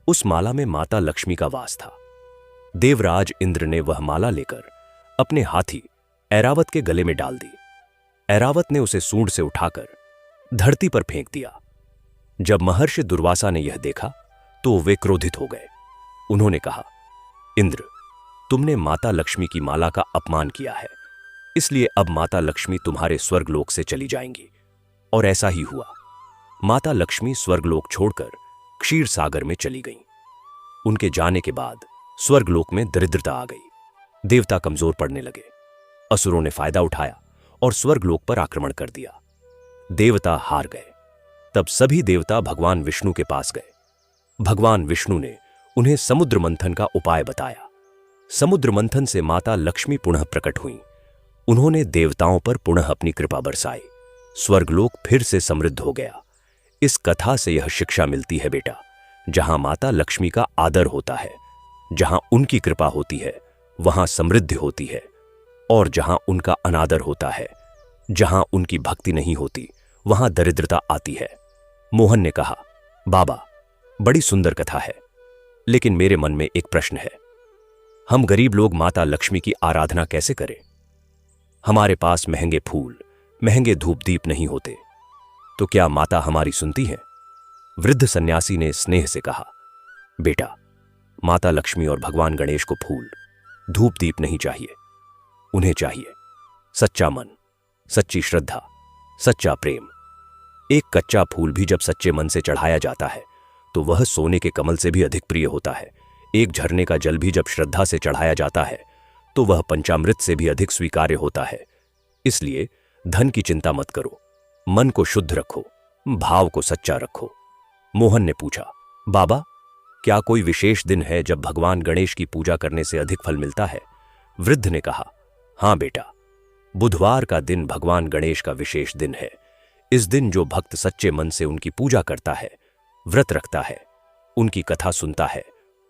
उस माला में माता लक्ष्मी का वास था। देवराज इंद्र ने वह माला लेकर अपने हाथी ऐरावत के गले में डाल दी। ऐरावत ने उसे सूंड से उठाकर धरती पर फेंक दिया। जब महर्षि दुर्वासा ने यह देखा तो वे क्रोधित हो गए। उन्होंने कहा, इंद्र, तुमने माता लक्ष्मी की माला का अपमान किया है, इसलिए अब माता लक्ष्मी तुम्हारे स्वर्गलोक से चली जाएंगी। और ऐसा ही हुआ। माता लक्ष्मी स्वर्गलोक छोड़कर क्षीर सागर में चली गईं। उनके जाने के बाद स्वर्गलोक में दरिद्रता आ गई। देवता कमजोर पड़ने लगे। असुरों ने फायदा उठाया और स्वर्गलोक पर आक्रमण कर दिया। देवता हार गए। तब सभी देवता भगवान विष्णु के पास गए। भगवान विष्णु ने उन्हें समुद्र मंथन का उपाय बताया। समुद्र मंथन से माता लक्ष्मी पुनः प्रकट हुईं। उन्होंने देवताओं पर पुनः अपनी कृपा बरसाई। स्वर्गलोक फिर से समृद्ध हो गया। इस कथा से यह शिक्षा मिलती है बेटा, जहां माता लक्ष्मी का आदर होता है, जहां उनकी कृपा होती है, वहां समृद्धि होती है, और जहां उनका अनादर होता है, जहां उनकी भक्ति नहीं होती, वहां दरिद्रता आती है। मोहन ने कहा, बाबा, बड़ी सुंदर कथा है, लेकिन मेरे मन में एक प्रश्न है। हम गरीब लोग माता लक्ष्मी की आराधना कैसे करें? हमारे पास महंगे फूल, महंगे धूप दीप नहीं होते, तो क्या माता हमारी सुनती है? वृद्ध सन्यासी ने स्नेह से कहा, बेटा, माता लक्ष्मी और भगवान गणेश को फूल, धूप दीप नहीं चाहिए। उन्हें चाहिए सच्चा मन, सच्ची श्रद्धा, सच्चा प्रेम। एक कच्चा फूल भी जब सच्चे मन से चढ़ाया जाता है तो वह सोने के कमल से भी अधिक प्रिय होता है। एक झरने का जल भी जब श्रद्धा से चढ़ाया जाता है तो वह पंचामृत से भी अधिक स्वीकार्य होता है। इसलिए धन की चिंता मत करो, मन को शुद्ध रखो, भाव को सच्चा रखो। मोहन ने पूछा, बाबा, क्या कोई विशेष दिन है जब भगवान गणेश की पूजा करने से अधिक फल मिलता है? वृद्ध ने कहा, हां बेटा, बुधवार का दिन भगवान गणेश का विशेष दिन है। इस दिन जो भक्त सच्चे मन से उनकी पूजा करता है, व्रत रखता है, उनकी कथा सुनता है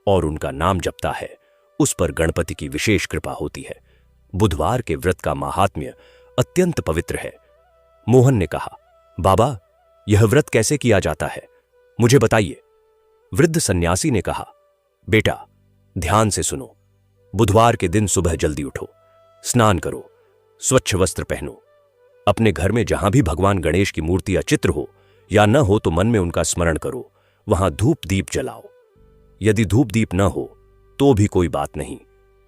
और उनका नाम जपता है, उस पर गणपति की विशेष कृपा होती है। बुधवार के व्रत का माहात्म्य अत्यंत पवित्र है। मोहन ने कहा, बाबा, यह व्रत कैसे किया जाता है, मुझे बताइए। वृद्ध सन्यासी ने कहा, बेटा, ध्यान से सुनो। बुधवार के दिन सुबह जल्दी उठो, स्नान करो, स्वच्छ वस्त्र पहनो। अपने घर में जहां भी भगवान गणेश की मूर्ति या चित्र हो या न हो तो मन में उनका स्मरण करो, वहां धूप दीप जलाओ। यदि धूप दीप न हो तो भी कोई बात नहीं,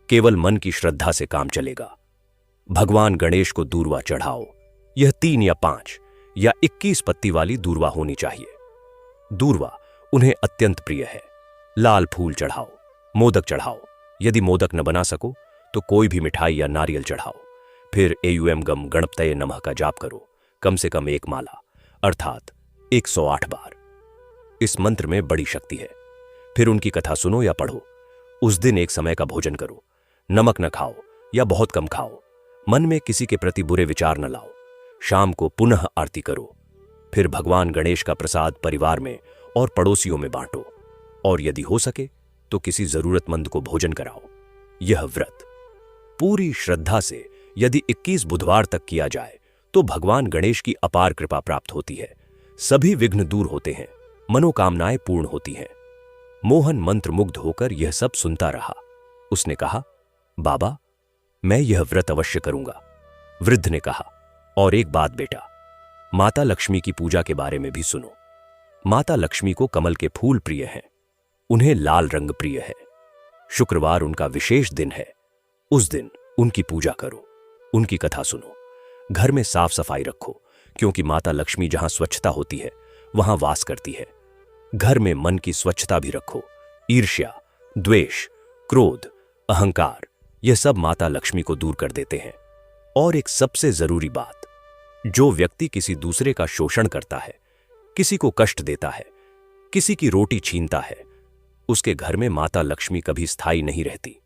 केवल मन की श्रद्धा से काम चलेगा। भगवान गणेश को दूर्वा चढ़ाओ। यह 3 या 5 या 21 पत्ती वाली दूर्वा होनी चाहिए। दूर्वा उन्हें अत्यंत प्रिय है। लाल फूल चढ़ाओ, मोदक चढ़ाओ। यदि मोदक न बना सको तो कोई भी मिठाई या नारियल चढ़ाओ। फिर एयुएम गम गणपतये नमः का जाप करो, कम से कम 1 माला, अर्थात 108 बार। इस मंत्र में बड़ी शक्ति है। फिर उनकी कथा सुनो या पढ़ो। उस दिन एक समय का भोजन करो, नमक न खाओ या बहुत कम खाओ। मन में किसी के प्रति बुरे विचार न लाओ। शाम को पुनः आरती करो। फिर भगवान गणेश का प्रसाद परिवार में और पड़ोसियों में बांटो, और यदि हो सके तो किसी जरूरतमंद को भोजन कराओ। यह व्रत पूरी श्रद्धा से यदि 21 बुधवार तक किया जाए तो भगवान गणेश की अपार कृपा प्राप्त होती है। सभी विघ्न दूर होते हैं, मनोकामनाएं पूर्ण होती हैं। मोहन मंत्रमुग्ध होकर यह सब सुनता रहा। उसने कहा, बाबा, मैं यह व्रत अवश्य करूंगा। वृद्ध ने कहा, और एक बात बेटा, माता लक्ष्मी की पूजा के बारे में भी सुनो। माता लक्ष्मी को कमल के फूल प्रिय हैं, उन्हें लाल रंग प्रिय है। शुक्रवार उनका विशेष दिन है। उस दिन उनकी पूजा करो, उनकी कथा सुनो। घर में साफ सफाई रखो, क्योंकि माता लक्ष्मी जहां स्वच्छता होती है वहां वास करती है। घर में मन की स्वच्छता भी रखो। ईर्ष्या, द्वेष, क्रोध, अहंकार, यह सब माता लक्ष्मी को दूर कर देते हैं। और एक सबसे जरूरी बात, जो व्यक्ति किसी दूसरे का शोषण करता है, किसी को कष्ट देता है, किसी की रोटी छीनता है, उसके घर में माता लक्ष्मी कभी स्थायी नहीं रहती।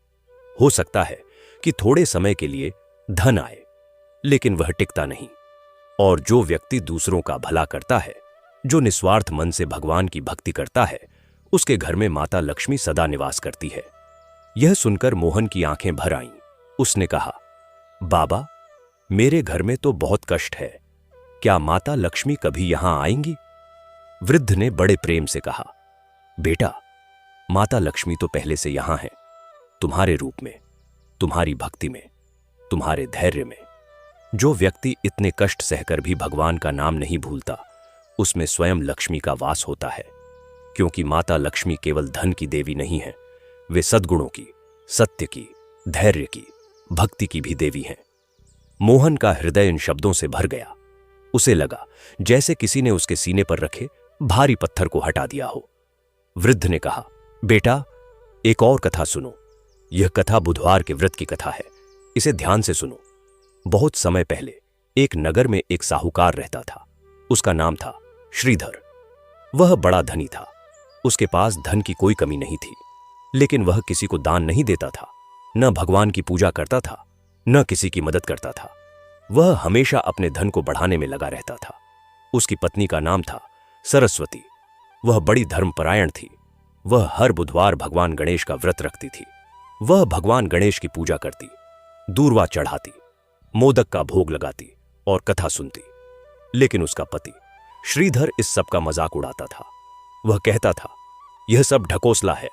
हो सकता है कि थोड़े समय के लिए धन आए, लेकिन वह टिकता नहीं। और जो व्यक्ति दूसरों का भला करता है, जो निस्वार्थ मन से भगवान की भक्ति करता है, उसके घर में माता लक्ष्मी सदा निवास करती है। यह सुनकर मोहन की आंखें भर आईं। उसने कहा, बाबा, मेरे घर में तो बहुत कष्ट है, क्या माता लक्ष्मी कभी यहां आएंगी? वृद्ध ने बड़े प्रेम से कहा, बेटा, माता लक्ष्मी तो पहले से यहां है, तुम्हारे रूप में, तुम्हारी भक्ति में, तुम्हारे धैर्य में। जो व्यक्ति इतने कष्ट सहकर भी भगवान का नाम नहीं भूलता, उसमें स्वयं लक्ष्मी का वास होता है। क्योंकि माता लक्ष्मी केवल धन की देवी नहीं है, वे सद्गुणों की, सत्य की, धैर्य की, भक्ति की भी देवी हैं। मोहन का हृदय इन शब्दों से भर गया। उसे लगा जैसे किसी ने उसके सीने पर रखे भारी पत्थर को हटा दिया हो। वृद्ध ने कहा, बेटा, एक और कथा सुनो। यह कथा बुधवार के व्रत की कथा है, इसे ध्यान से सुनो। बहुत समय पहले एक नगर में एक साहूकार रहता था। उसका नाम था श्रीधर। वह बड़ा धनी था। उसके पास धन की कोई कमी नहीं थी, लेकिन वह किसी को दान नहीं देता था, न भगवान की पूजा करता था, न किसी की मदद करता था। वह हमेशा अपने धन को बढ़ाने में लगा रहता था। उसकी पत्नी का नाम था सरस्वती। वह बड़ी धर्मपरायण थी। वह हर बुधवार भगवान गणेश का व्रत रखती थी। वह भगवान गणेश की पूजा करती, दूर्वा चढ़ाती, मोदक का भोग लगाती और कथा सुनती। लेकिन उसका पति श्रीधर इस सब का मजाक उड़ाता था। वह कहता था, यह सब ढकोसला है,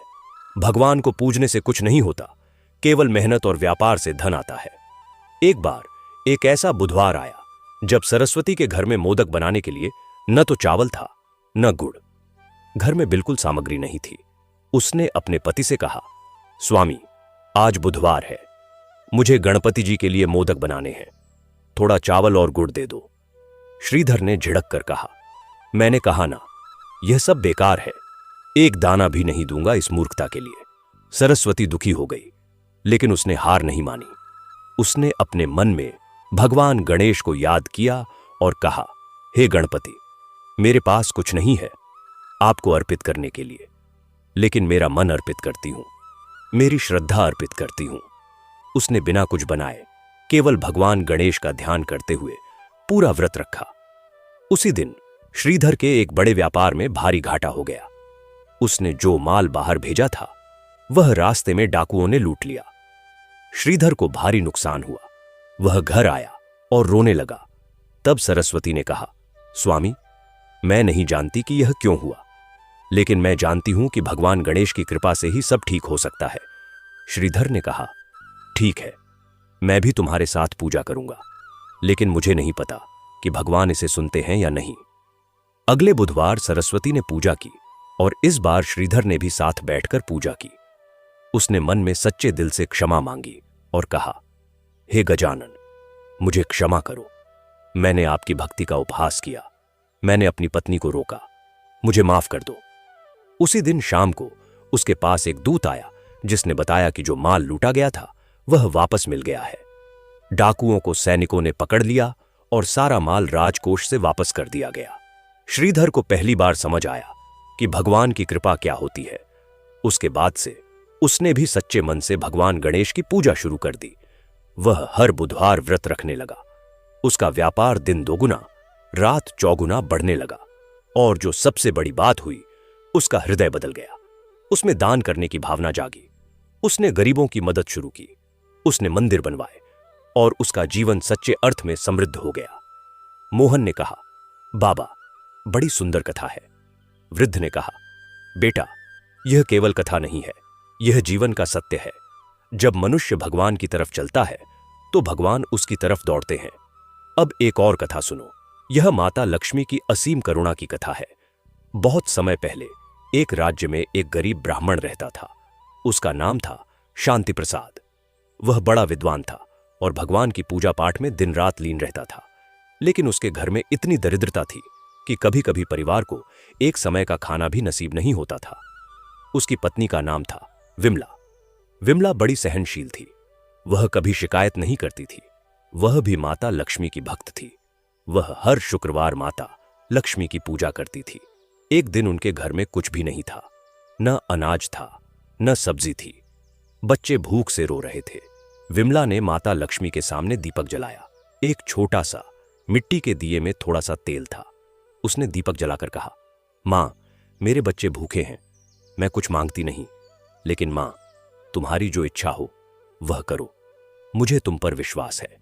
भगवान को पूजने से कुछ नहीं होता, केवल मेहनत और व्यापार से धन आता है। एक बार एक ऐसा बुधवार आया जब सरस्वती के घर में मोदक बनाने के लिए न तो चावल था न गुड़। घर में बिल्कुल सामग्री नहीं थी। उसने अपने पति से कहा, स्वामी, आज बुधवार है, मुझे गणपति जी के लिए मोदक बनाने हैं, थोड़ा चावल और गुड़ दे दो। श्रीधर ने झिड़क कर कहा, मैंने कहा ना, यह सब बेकार है, एक दाना भी नहीं दूंगा इस मूर्खता के लिए। सरस्वती दुखी हो गई, लेकिन उसने हार नहीं मानी। उसने अपने मन में भगवान गणेश को याद किया और कहा, हे गणपति, मेरे पास कुछ नहीं है आपको अर्पित करने के लिए, लेकिन मेरा मन अर्पित करती हूं, मेरी श्रद्धा अर्पित करती हूं। उसने बिना कुछ बनाए केवल भगवान गणेश का ध्यान करते हुए पूरा व्रत रखा। उसी दिन श्रीधर के एक बड़े व्यापार में भारी घाटा हो गया। उसने जो माल बाहर भेजा था वह रास्ते में डाकुओं ने लूट लिया। श्रीधर को भारी नुकसान हुआ। वह घर आया और रोने लगा। तब सरस्वती ने कहा, स्वामी, मैं नहीं जानती कि यह क्यों हुआ, लेकिन मैं जानती हूं कि भगवान गणेश की कृपा से ही सब ठीक हो सकता है। श्रीधर ने कहा, ठीक है, मैं भी तुम्हारे साथ पूजा करूंगा, लेकिन मुझे नहीं पता कि भगवान इसे सुनते हैं या नहीं। अगले बुधवार सरस्वती ने पूजा की और इस बार श्रीधर ने भी साथ बैठकर पूजा की। उसने मन में सच्चे दिल से क्षमा मांगी और कहा, हे गजानन, मुझे क्षमा करो। मैंने आपकी भक्ति का उपहास किया, मैंने अपनी पत्नी को रोका, मुझे माफ कर दो। उसी दिन शाम को उसके पास एक दूत आया जिसने बताया कि जो माल लूटा गया था वह वापस मिल गया है। डाकुओं को सैनिकों ने पकड़ लिया और सारा माल राजकोष से वापस कर दिया गया। श्रीधर को पहली बार समझ आया कि भगवान की कृपा क्या होती है। उसके बाद से उसने भी सच्चे मन से भगवान गणेश की पूजा शुरू कर दी। वह हर बुधवार व्रत रखने लगा। उसका व्यापार दिन दोगुना रात चौगुना बढ़ने लगा और जो सबसे बड़ी बात हुई, उसका हृदय बदल गया। उसमें दान करने की भावना जागी। उसने गरीबों की मदद शुरू की। उसने मंदिर बनवाए और उसका जीवन सच्चे अर्थ में समृद्ध हो गया। मोहन ने कहा, बाबा, बड़ी सुंदर कथा है। वृद्ध ने कहा, बेटा, यह केवल कथा नहीं है, यह जीवन का सत्य है। जब मनुष्य भगवान की तरफ चलता है तो भगवान उसकी तरफ दौड़ते हैं। अब एक और कथा सुनो। यह माता लक्ष्मी की असीम करुणा की कथा है। बहुत समय पहले एक राज्य में एक गरीब ब्राह्मण रहता था। उसका नाम था शांति प्रसाद। वह बड़ा विद्वान था और भगवान की पूजा पाठ में दिन रात लीन रहता था। लेकिन उसके घर में इतनी दरिद्रता थी कि कभी कभी परिवार को एक समय का खाना भी नसीब नहीं होता था। उसकी पत्नी का नाम था विमला। विमला बड़ी सहनशील थी। वह कभी शिकायत नहीं करती थी। वह भी माता लक्ष्मी की भक्त थी। वह हर शुक्रवार माता लक्ष्मी की पूजा करती थी। एक दिन उनके घर में कुछ भी नहीं था। न अनाज था, न सब्जी थी। बच्चे भूख से रो रहे थे। विमला ने माता लक्ष्मी के सामने दीपक जलाया। एक छोटा सा मिट्टी के दिए में थोड़ा सा तेल था। उसने दीपक जलाकर कहा, मां, मेरे बच्चे भूखे हैं। मैं कुछ मांगती नहीं, लेकिन मां, तुम्हारी जो इच्छा हो वह करो। मुझे तुम पर विश्वास है।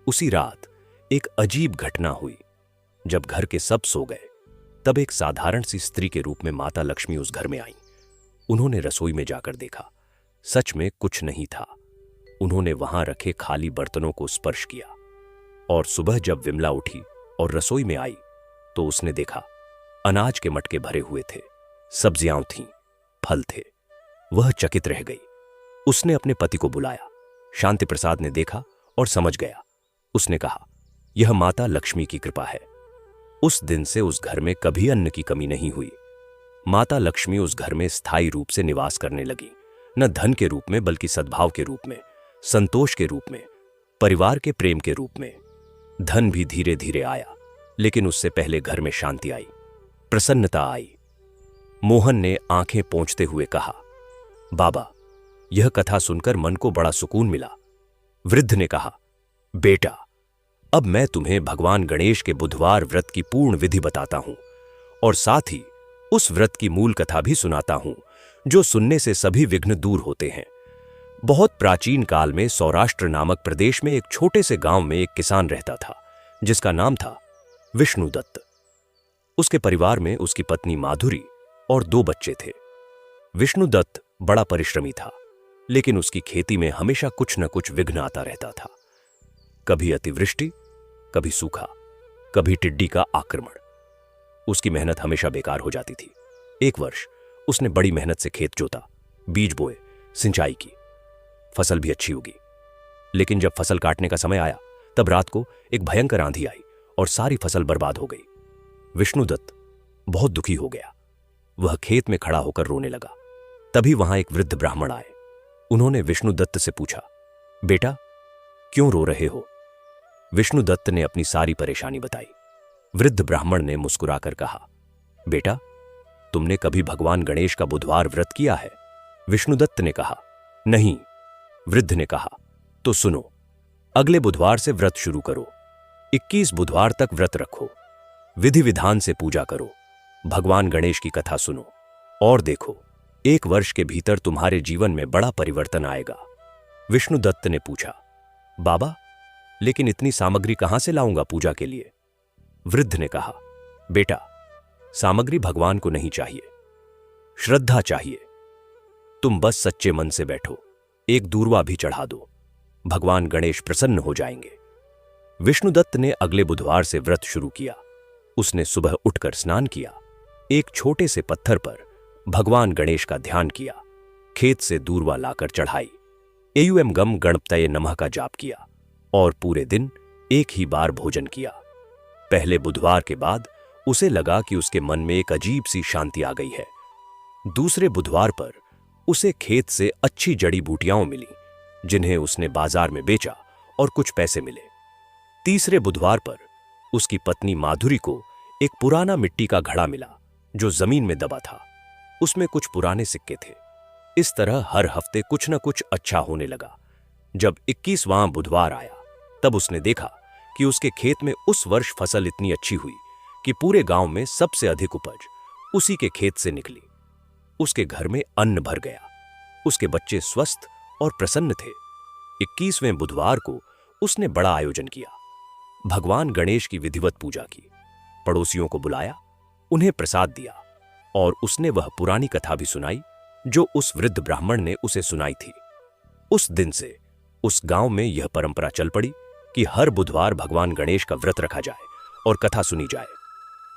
उसी रात एक अजीब घटना हुई। जब घर के सब सो गए तब एक साधारण सी स्त्री के रूप में माता लक्ष्मी उस घर में आई। उन्होंने रसोई में जाकर देखा। सच में कुछ नहीं था। उन्होंने वहां रखे खाली बर्तनों को स्पर्श किया और सुबह जब विमला उठी और रसोई में आई तो उसने देखा अनाज के मटके भरे हुए थे, सब्जियां थीं, फल थे। वह चकित रह गई। उसने अपने पति को बुलाया। शांति प्रसाद ने देखा और समझ गया। उसने कहा, यह माता लक्ष्मी की कृपा है। उस दिन से उस घर में कभी अन्न की कमी नहीं हुई। माता लक्ष्मी उस घर में स्थायी रूप से निवास करने लगी, न धन के रूप में बल्कि सद्भाव के रूप में, संतोष के रूप में, परिवार के प्रेम के रूप में। धन भी धीरे धीरे आया, लेकिन उससे पहले घर में शांति आई, प्रसन्नता आई। मोहन ने आंखें पोंछते हुए कहा, बाबा, यह कथा सुनकर मन को बड़ा सुकून मिला। वृद्ध ने कहा, बेटा, अब मैं तुम्हें भगवान गणेश के बुधवार व्रत की पूर्ण विधि बताता हूं और साथ ही उस व्रत की मूल कथा भी सुनाता हूं, जो सुनने से सभी विघ्न दूर होते हैं। बहुत प्राचीन काल में सौराष्ट्र नामक प्रदेश में एक छोटे से गांव में एक किसान रहता था, जिसका नाम था विष्णुदत्त। उसके परिवार में उसकी पत्नी माधुरी और 2 बच्चे थे। विष्णुदत्त बड़ा परिश्रमी था, लेकिन उसकी खेती में हमेशा कुछ न कुछ विघ्न आता रहता था। कभी अतिवृष्टि, कभी सूखा, कभी टिड्डी का आक्रमण। उसकी मेहनत हमेशा बेकार हो जाती थी। एक वर्ष उसने बड़ी मेहनत से खेत जोता, बीज बोए, सिंचाई की। फसल भी अच्छी उगी, लेकिन जब फसल काटने का समय आया तब रात को एक भयंकर आंधी आई और सारी फसल बर्बाद हो गई। विष्णुदत्त बहुत दुखी हो गया। वह खेत में खड़ा होकर रोने लगा। तभी वहां एक वृद्ध ब्राह्मण आए। उन्होंने विष्णुदत्त से पूछा, बेटा, क्यों रो रहे हो? विष्णुदत्त ने अपनी सारी परेशानी बताई। वृद्ध ब्राह्मण ने मुस्कुराकर कहा, बेटा, तुमने कभी भगवान गणेश का बुधवार व्रत किया है? विष्णुदत्त ने कहा, नहीं। वृद्ध ने कहा, तो सुनो, अगले बुधवार से व्रत शुरू करो। 21 बुधवार तक व्रत रखो, विधि विधान से पूजा करो, भगवान गणेश की कथा सुनो और देखो, 1 वर्ष के भीतर तुम्हारे जीवन में बड़ा परिवर्तन आएगा। विष्णुदत्त ने पूछा, बाबा, लेकिन इतनी सामग्री कहां से लाऊंगा पूजा के लिए? वृद्ध ने कहा, बेटा, सामग्री भगवान को नहीं चाहिए, श्रद्धा चाहिए। तुम बस सच्चे मन से बैठो, एक दूर्वा भी चढ़ा दो, भगवान गणेश प्रसन्न हो जाएंगे। विष्णुदत्त ने अगले बुधवार से व्रत शुरू किया। उसने सुबह उठकर स्नान किया, एक छोटे से पत्थर पर भगवान गणेश का ध्यान किया, खेत से दूर्वा लाकर चढ़ाई, एयुएम गम गणपतये नमः का जाप किया और पूरे दिन एक ही बार भोजन किया। पहले बुधवार के बाद उसे लगा कि उसके मन में एक अजीब सी शांति आ गई है। दूसरे बुधवार पर उसे खेत से अच्छी जड़ी बूटियां मिली, जिन्हें उसने बाजार में बेचा और कुछ पैसे मिले। तीसरे बुधवार पर उसकी पत्नी माधुरी को एक पुराना मिट्टी का घड़ा मिला जो जमीन में दबा था। उसमें कुछ पुराने सिक्के थे। इस तरह हर हफ्ते कुछ न कुछ अच्छा होने लगा। जब 21वां बुधवार आया, तब उसने देखा कि उसके खेत में उस वर्ष फसल इतनी अच्छी हुई कि पूरे गांव में सबसे अधिक उपज उसी के खेत से निकली। उसके घर में अन्न भर गया। उसके बच्चे स्वस्थ और प्रसन्न थे। 21वें बुधवार को उसने बड़ा आयोजन किया। भगवान गणेश की विधिवत पूजा की, पड़ोसियों को बुलाया, उन्हें प्रसाद दिया और उसने वह पुरानी कथा भी सुनाई जो उस वृद्ध ब्राह्मण ने उसे सुनाई थी। उस दिन से उस गांव में यह परंपरा चल पड़ी कि हर बुधवार भगवान गणेश का व्रत रखा जाए और कथा सुनी जाए।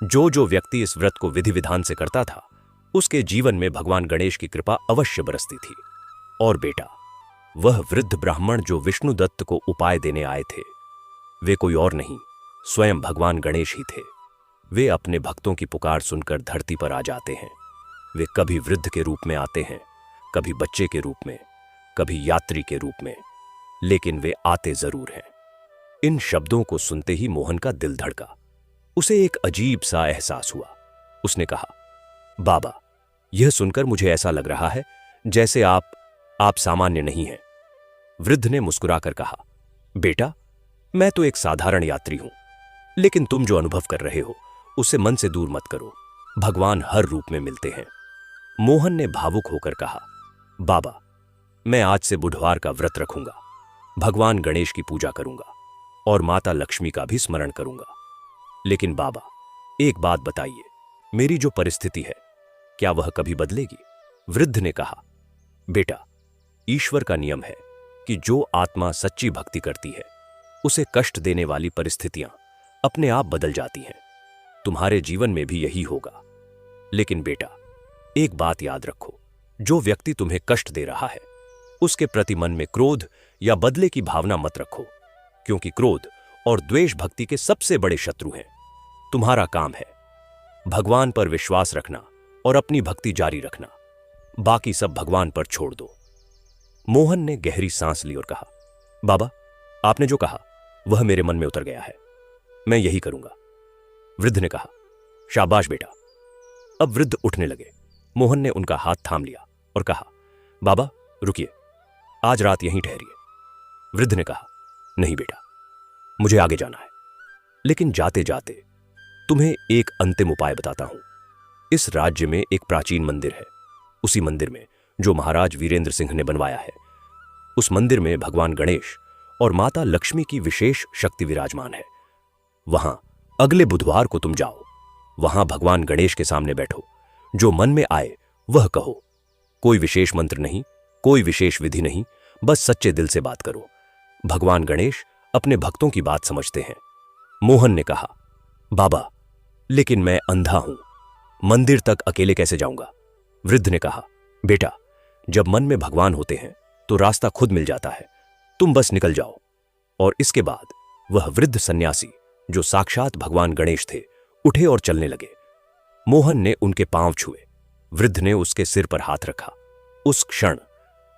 जो जो व्यक्ति इस व्रत को विधि विधान से करता था, उसके जीवन में भगवान गणेश की कृपा अवश्य बरसती थी। और बेटा, वह वृद्ध ब्राह्मण जो विष्णुदत्त को उपाय देने आए थे, वे कोई और नहीं, स्वयं भगवान गणेश ही थे। वे अपने भक्तों की पुकार सुनकर धरती पर आ जाते हैं। वे कभी वृद्ध के रूप में आते हैं, कभी बच्चे के रूप में, कभी यात्री के रूप में, लेकिन वे आते जरूर हैं। इन शब्दों को सुनते ही मोहन का दिल धड़का। उसे एक अजीब सा एहसास हुआ। उसने कहा, बाबा, यह सुनकर मुझे ऐसा लग रहा है जैसे आप सामान्य नहीं हैं। वृद्ध ने मुस्कुराकर कहा, बेटा, मैं तो एक साधारण यात्री हूं, लेकिन तुम जो अनुभव कर रहे हो उसे मन से दूर मत करो। भगवान हर रूप में मिलते हैं। मोहन ने भावुक होकर कहा, बाबा, मैं आज से बुधवार का व्रत रखूंगा, भगवान गणेश की पूजा करूंगा और माता लक्ष्मी का भी स्मरण करूंगा। लेकिन बाबा, एक बात बताइए, मेरी जो परिस्थिति है, क्या वह कभी बदलेगी? वृद्ध ने कहा, बेटा, ईश्वर का नियम है कि जो आत्मा सच्ची भक्ति करती है, उसे कष्ट देने वाली परिस्थितियां अपने आप बदल जाती हैं। तुम्हारे जीवन में भी यही होगा। लेकिन बेटा, एक बात याद रखो, जो व्यक्ति तुम्हें कष्ट दे रहा है, उसके प्रति मन में क्रोध या बदले की भावना मत रखो, क्योंकि क्रोध और द्वेष भक्ति के सबसे बड़े शत्रु हैं। तुम्हारा काम है भगवान पर विश्वास रखना और अपनी भक्ति जारी रखना। बाकी सब भगवान पर छोड़ दो। मोहन ने गहरी सांस ली और कहा, बाबा, आपने जो कहा वह मेरे मन में उतर गया है, मैं यही करूंगा। वृद्ध ने कहा, शाबाश बेटा। अब वृद्ध उठने लगे। मोहन ने उनका हाथ थाम लिया और कहा, बाबा, रुकिए, आज रात यहीं ठहरिए। वृद्ध ने कहा, नहीं बेटा, मुझे आगे जाना है, लेकिन जाते जाते तुम्हें एक अंतिम उपाय बताता हूं। इस राज्य में एक प्राचीन मंदिर है। उसी मंदिर में जो महाराज वीरेंद्र सिंह ने बनवाया है, उस मंदिर में भगवान गणेश और माता लक्ष्मी की विशेष शक्ति विराजमान है। वहां अगले बुधवार को तुम जाओ। वहां भगवान गणेश के सामने बैठो, जो मन में आए वह कहो। कोई विशेष मंत्र नहीं, कोई विशेष विधि नहीं, बस सच्चे दिल से बात करो। भगवान गणेश अपने भक्तों की बात समझते हैं। मोहन ने कहा, बाबा, लेकिन मैं अंधा हूं, मंदिर तक अकेले कैसे जाऊंगा? वृद्ध ने कहा, बेटा, जब मन में भगवान होते हैं तो रास्ता खुद मिल जाता है, तुम बस निकल जाओ। और इसके बाद वह वृद्ध सन्यासी, जो साक्षात भगवान गणेश थे, उठे और चलने लगे। मोहन ने उनके पांव छुए। वृद्ध ने उसके सिर पर हाथ रखा। उस क्षण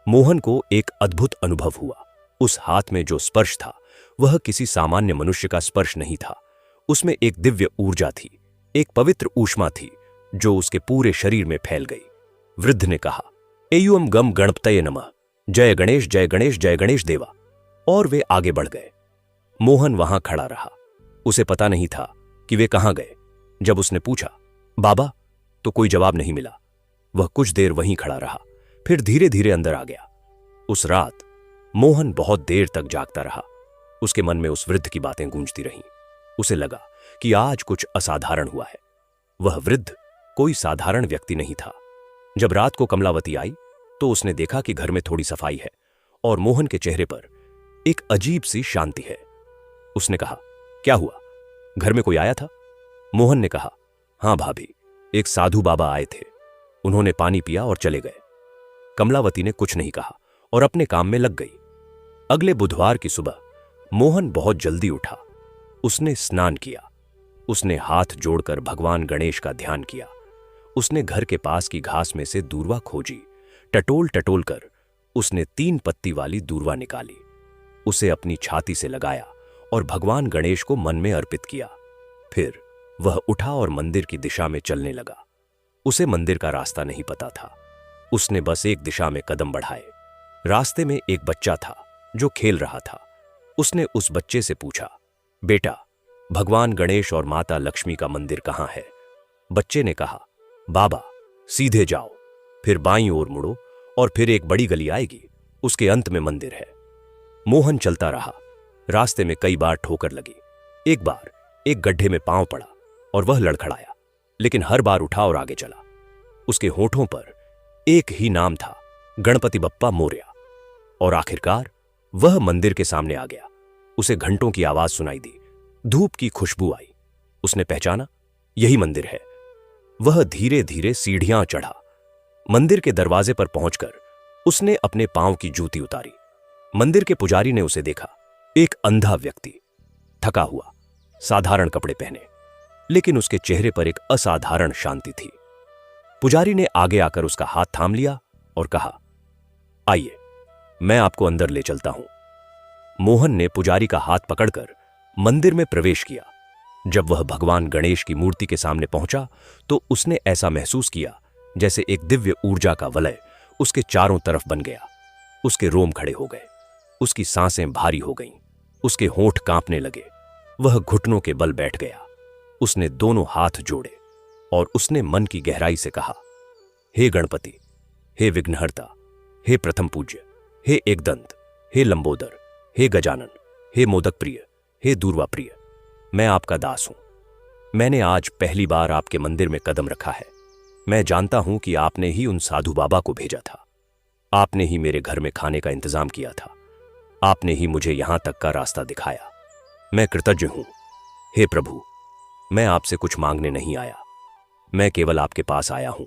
मोहन को एक अद्भुत अनुभव हुआ। उस हाथ में जो स्पर्श था वह किसी सामान्य मनुष्य का स्पर्श नहीं था। उसमें एक दिव्य ऊर्जा थी, एक पवित्र ऊष्मा थी जो उसके पूरे शरीर में फैल गई। वृद्ध ने कहा, एयुम गम गणपतये नमः, जय गणेश जय गणेश जय गणेश देवा। और वे आगे बढ़ गए। मोहन वहां खड़ा रहा। उसे पता नहीं था कि वे कहां गए। जब उसने पूछा, बाबा, तो कोई जवाब नहीं मिला। वह कुछ देर वहीं खड़ा रहा, फिर धीरे धीरे अंदर आ गया। उस रात मोहन बहुत देर तक जागता रहा। उसके मन में उस वृद्ध की बातें गूंजती रहीं। उसे लगा कि आज कुछ असाधारण हुआ है। वह वृद्ध कोई साधारण व्यक्ति नहीं था। जब रात को कमलावती आई तो उसने देखा कि घर में थोड़ी सफाई है और मोहन के चेहरे पर एक अजीब सी शांति है। उसने कहा, क्या हुआ, घर में कोई आया था? मोहन ने कहा, हां भाभी, एक साधु बाबा आए थे। उन्होंने पानी पिया और चले गए। कमलावती ने कुछ नहीं कहा और अपने काम में लग गई। अगले बुधवार की सुबह मोहन बहुत जल्दी उठा। उसने स्नान किया। उसने हाथ जोड़कर भगवान गणेश का ध्यान किया। उसने घर के पास की घास में से दूर्वा खोजी। टटोल टटोल कर उसने 3 पत्ती वाली दूर्वा निकाली। उसे अपनी छाती से लगाया और भगवान गणेश को मन में अर्पित किया। फिर वह उठा और मंदिर की दिशा में चलने लगा। उसे मंदिर का रास्ता नहीं पता था। उसने बस एक दिशा में कदम बढ़ाए। रास्ते में एक बच्चा था जो खेल रहा था। उसने उस बच्चे से पूछा, बेटा, भगवान गणेश और माता लक्ष्मी का मंदिर कहां है? बच्चे ने कहा, बाबा, सीधे जाओ, फिर बाईं ओर मुड़ो और फिर एक बड़ी गली आएगी, उसके अंत में मंदिर है। मोहन चलता रहा। रास्ते में कई बार ठोकर लगी। एक बार एक गड्ढे में पांव पड़ा और वह लड़खड़ाया, लेकिन हर बार उठा और आगे चला। उसके होठों पर एक ही नाम था, गणपति बप्पा मोरया। और आखिरकार वह मंदिर के सामने आ गया। उसे घंटों की आवाज सुनाई दी। धूप की खुशबू आई। उसने पहचाना, यही मंदिर है। वह धीरे धीरे सीढ़ियां चढ़ा। मंदिर के दरवाजे पर पहुंचकर उसने अपने पांव की जूती उतारी। मंदिर के पुजारी ने उसे देखा। एक अंधा व्यक्ति, थका हुआ, साधारण कपड़े पहने, लेकिन उसके चेहरे पर एक असाधारण शांति थी। पुजारी ने आगे आकर उसका हाथ थाम लिया और कहा, आइए, मैं आपको अंदर ले चलता हूं। मोहन ने पुजारी का हाथ पकड़कर मंदिर में प्रवेश किया। जब वह भगवान गणेश की मूर्ति के सामने पहुंचा तो उसने ऐसा महसूस किया जैसे एक दिव्य ऊर्जा का वलय उसके चारों तरफ बन गया। उसके रोम खड़े हो गए। उसकी सांसें भारी हो गईं। उसके होंठ कांपने लगे। वह घुटनों के बल बैठ गया। उसने दोनों हाथ जोड़े और उसने मन की गहराई से कहा, हे गणपति, हे विघ्नहर्ता, हे प्रथम पूज्य, हे एकदंत, हे लंबोदर, हे गजानन, हे मोदक प्रिय, हे दूर्वा प्रिय, मैं आपका दास हूं। मैंने आज पहली बार आपके मंदिर में कदम रखा है। मैं जानता हूं कि आपने ही उन साधु बाबा को भेजा था। आपने ही मेरे घर में खाने का इंतजाम किया था। आपने ही मुझे यहां तक का रास्ता दिखाया। मैं कृतज्ञ हूं। हे प्रभु, मैं आपसे कुछ मांगने नहीं आया। मैं केवल आपके पास आया हूं।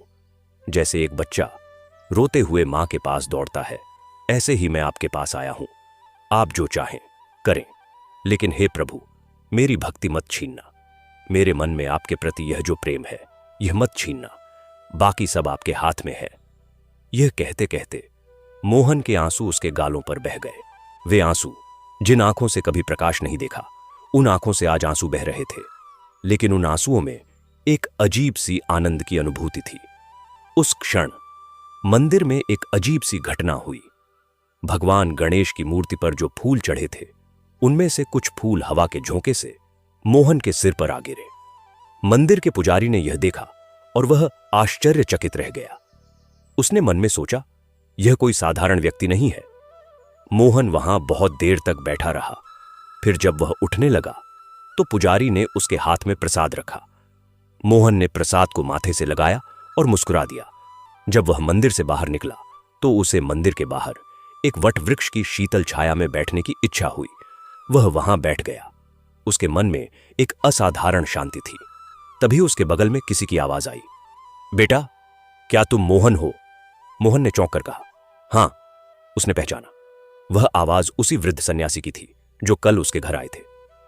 जैसे एक बच्चा रोते हुए मां के पास दौड़ता है, ऐसे ही मैं आपके पास आया हूं। आप जो चाहें करें, लेकिन हे प्रभु, मेरी भक्ति मत छीनना। मेरे मन में आपके प्रति यह जो प्रेम है, यह मत छीनना। बाकी सब आपके हाथ में है। यह कहते कहते मोहन के आंसू उसके गालों पर बह गए। वे आंसू जिन आंखों से कभी प्रकाश नहीं देखा, उन आंखों से आज आंसू बह रहे थे। लेकिन उन आंसुओं में एक अजीब सी आनंद की अनुभूति थी। उस क्षण मंदिर में एक अजीब सी घटना हुई। भगवान गणेश की मूर्ति पर जो फूल चढ़े थे, उनमें से कुछ फूल हवा के झोंके से मोहन के सिर पर आ गिरे। मंदिर के पुजारी ने यह देखा और वह आश्चर्यचकित रह गया। उसने मन में सोचा, यह कोई साधारण व्यक्ति नहीं है। मोहन वहां बहुत देर तक बैठा रहा। फिर जब वह उठने लगा तो पुजारी ने उसके हाथ में प्रसाद रखा। मोहन ने प्रसाद को माथे से लगाया और मुस्कुरा दिया। जब वह मंदिर से बाहर निकला तो उसे मंदिर के बाहर एक वट वृक्ष की शीतल छाया में बैठने की इच्छा हुई। वह वहां बैठ गया। उसके मन में एक असाधारण शांति थी। तभी उसके बगल में किसी की आवाज आई, बेटा, क्या तुम मोहन हो? मोहन ने चौंक कर कहा, हां। उसने पहचाना। वह आवाज उसी वृद्ध सन्यासी की थी जो कल उसके घर आए थे।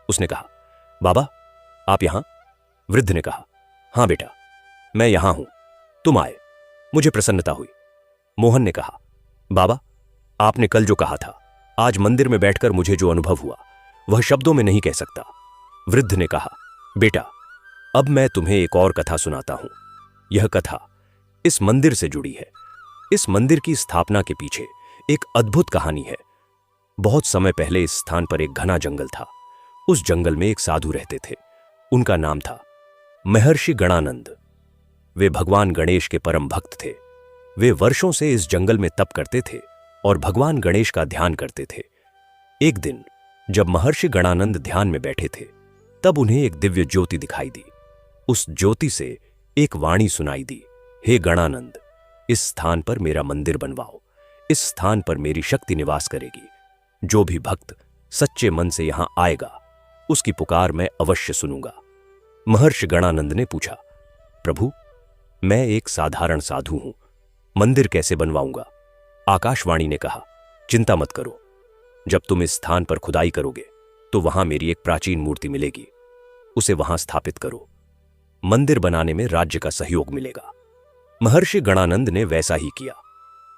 उसने कहा, बाबा, आप यहां? वृद्ध ने कहा, हां बेटा, मैं यहां हूं। तुम आए, मुझे प्रसन्नता हुई। मोहन ने कहा, बाबा, आपने कल जो कहा था, आज मंदिर में बैठकर मुझे जो अनुभव हुआ, वह शब्दों में नहीं कह सकता। वृद्ध ने कहा, बेटा, अब मैं तुम्हें एक और कथा सुनाता हूं। यह कथा इस मंदिर से जुड़ी है। इस मंदिर की स्थापना के पीछे एक अद्भुत कहानी है। बहुत समय पहले इस स्थान पर एक घना जंगल था। उस जंगल में एक साधु रहते थे। उनका नाम था महर्षि गणानंद। वे भगवान गणेश के परम भक्त थे। वे वर्षों से इस जंगल में तप करते थे और भगवान गणेश का ध्यान करते थे। एक दिन जब महर्षि गणानंद ध्यान में बैठे थे, तब उन्हें एक दिव्य ज्योति दिखाई दी। उस ज्योति से एक वाणी सुनाई दी, हे गणानंद, इस स्थान पर मेरा मंदिर बनवाओ। इस स्थान पर मेरी शक्ति निवास करेगी। जो भी भक्त सच्चे मन से यहां आएगा, उसकी पुकार मैं अवश्य सुनूंगा। महर्षि गणानंद ने पूछा, प्रभु, मैं एक साधारण साधु हूं, मंदिर कैसे बनवाऊंगा? आकाशवाणी ने कहा, चिंता मत करो। जब तुम इस स्थान पर खुदाई करोगे तो वहां मेरी एक प्राचीन मूर्ति मिलेगी। उसे वहां स्थापित करो। मंदिर बनाने में राज्य का सहयोग मिलेगा। महर्षि गणानंद ने वैसा ही किया।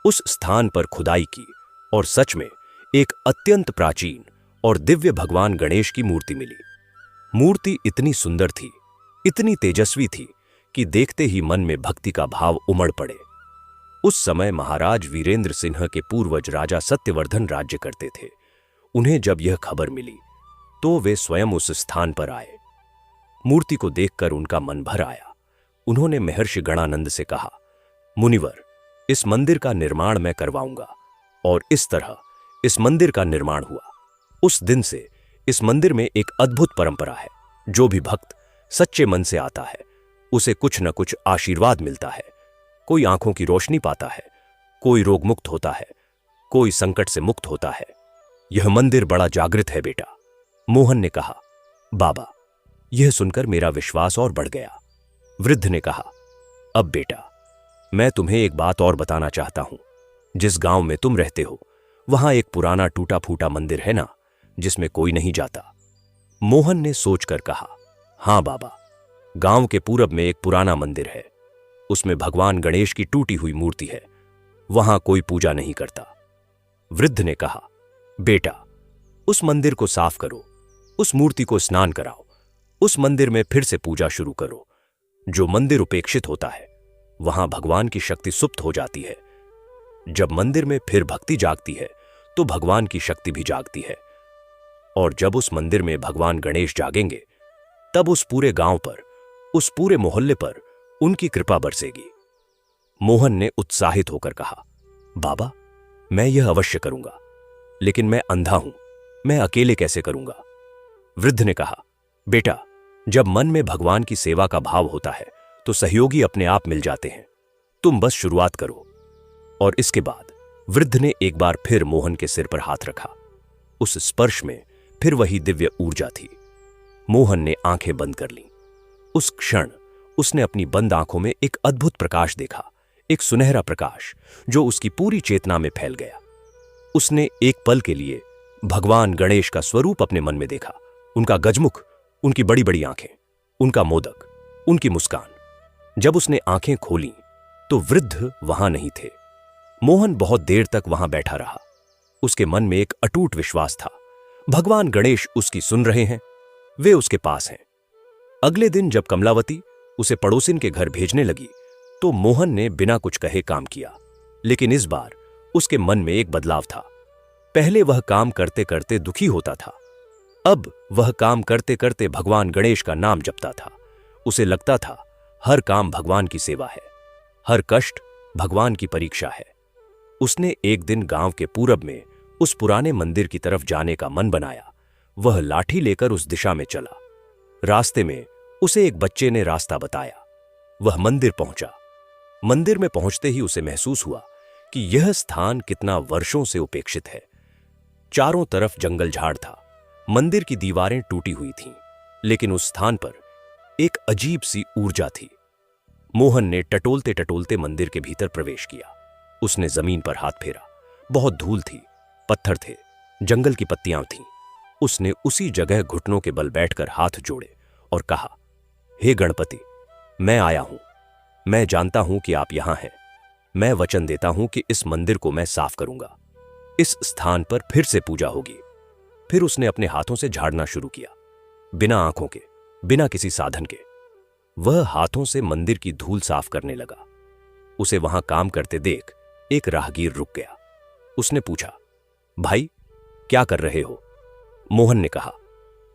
उस स्थान पर खुदाई की और सच में एक अत्यंत प्राचीन और दिव्य भगवान गणेश की मूर्ति मिली। मूर्ति इतनी सुंदर थी, इतनी तेजस्वी थी कि देखते ही मन में भक्ति का भाव उमड़ पड़े। उस समय महाराज वीरेंद्र सिंह के पूर्वज राजा सत्यवर्धन राज्य करते थे। उन्हें जब यह खबर मिली तो वे स्वयं उस स्थान पर आए। मूर्ति को देखकर उनका मन भर आया। उन्होंने महर्षि गणानंद से कहा, मुनिवर, इस मंदिर का निर्माण मैं करवाऊंगा। और इस तरह इस मंदिर का निर्माण हुआ। उस दिन से इस मंदिर में एक अद्भुत परंपरा है। जो भी भक्त सच्चे मन से आता है, उसे कुछ न कुछ आशीर्वाद मिलता है। कोई आंखों की रोशनी पाता है, कोई रोग मुक्त होता है, कोई संकट से मुक्त होता है। यह मंदिर बड़ा जागृत है बेटा। मोहन ने कहा, बाबा, यह सुनकर मेरा विश्वास और बढ़ गया। वृद्ध ने कहा, अब बेटा, मैं तुम्हें एक बात और बताना चाहता हूं। जिस गांव में तुम रहते हो, वहां एक पुराना टूटा फूटा मंदिर है ना, जिसमें कोई नहीं जाता? मोहन ने सोचकर कहा, हां बाबा, गांव के पूरब में एक पुराना मंदिर है। उसमें भगवान गणेश की टूटी हुई मूर्ति है। वहां कोई पूजा नहीं करता। वृद्ध ने कहा, बेटा, उस मंदिर को साफ करो, उस मूर्ति को स्नान कराओ, उस मंदिर में फिर से पूजा शुरू करो। जो मंदिर उपेक्षित होता है, वहां भगवान की शक्ति सुप्त हो जाती है। जब मंदिर में फिर भक्ति जागती है, तो भगवान की शक्ति भी जागती है। और जब उस मंदिर में भगवान गणेश जागेंगे, तब उस पूरे गांव पर, उस पूरे मोहल्ले पर उनकी कृपा बरसेगी। मोहन ने उत्साहित होकर कहा, बाबा, मैं यह अवश्य करूंगा, लेकिन मैं अंधा हूं, मैं अकेले कैसे करूंगा? वृद्ध ने कहा, बेटा, जब मन में भगवान की सेवा का भाव होता है, तो सहयोगी अपने आप मिल जाते हैं। तुम बस शुरुआत करो। और इसके बाद वृद्ध ने एक बार फिर मोहन के सिर पर हाथ रखा। उस स्पर्श में फिर वही दिव्य ऊर्जा थी। मोहन ने आंखें बंद कर लीं। उस क्षण उसने अपनी बंद आंखों में एक अद्भुत प्रकाश देखा, एक सुनहरा प्रकाश जो उसकी पूरी चेतना में फैल गया। उसने एक पल के लिए भगवान गणेश का स्वरूप अपने मन में देखा। उनका गजमुख, उनकी बड़ी बड़ी आंखें, उनका मोदक, उनकी मुस्कान। जब उसने आंखें खोलीं तो वृद्ध वहां नहीं थे। मोहन बहुत देर तक वहां बैठा रहा। उसके मन में एक अटूट विश्वास था, भगवान गणेश उसकी सुन रहे हैं, वे उसके पास हैं। अगले दिन जब कमलावती उसे पड़ोसिन के घर भेजने लगी, तो मोहन ने बिना कुछ कहे काम किया। लेकिन इस बार उसके मन में एक बदलाव था। पहले वह काम करते करते दुखी होता था, अब वह काम करते करते भगवान गणेश का नाम जपता था। उसे लगता था हर काम भगवान की सेवा है, हर कष्ट भगवान की परीक्षा है। उसने एक दिन गांव के पूरब में उस पुराने मंदिर की तरफ जाने का मन बनाया। वह लाठी लेकर उस दिशा में चला। रास्ते में उसे एक बच्चे ने रास्ता बताया। वह मंदिर पहुंचा। मंदिर में पहुंचते ही उसे महसूस हुआ कि यह स्थान कितना वर्षों से उपेक्षित है। चारों तरफ जंगल झाड़ था, मंदिर की दीवारें टूटी हुई थीं, लेकिन उस स्थान पर एक अजीब सी ऊर्जा थी। मोहन ने टटोलते टटोलते मंदिर के भीतर प्रवेश किया। उसने जमीन पर हाथ फेरा। बहुत धूल थी, पत्थर थे, जंगल की पत्तियां थीं। उसने उसी जगह घुटनों के बल बैठकर हाथ जोड़े और कहा, हे गणपति, मैं आया हूं। मैं जानता हूं कि आप यहां हैं। मैं वचन देता हूं कि इस मंदिर को मैं साफ करूंगा। इस स्थान पर फिर से पूजा होगी। फिर उसने अपने हाथों से झाड़ना शुरू किया, बिना आंखों के, बिना किसी साधन के। वह हाथों से मंदिर की धूल साफ करने लगा। उसे वहां काम करते देख एक राहगीर रुक गया। उसने पूछा, भाई क्या कर रहे हो? मोहन ने कहा,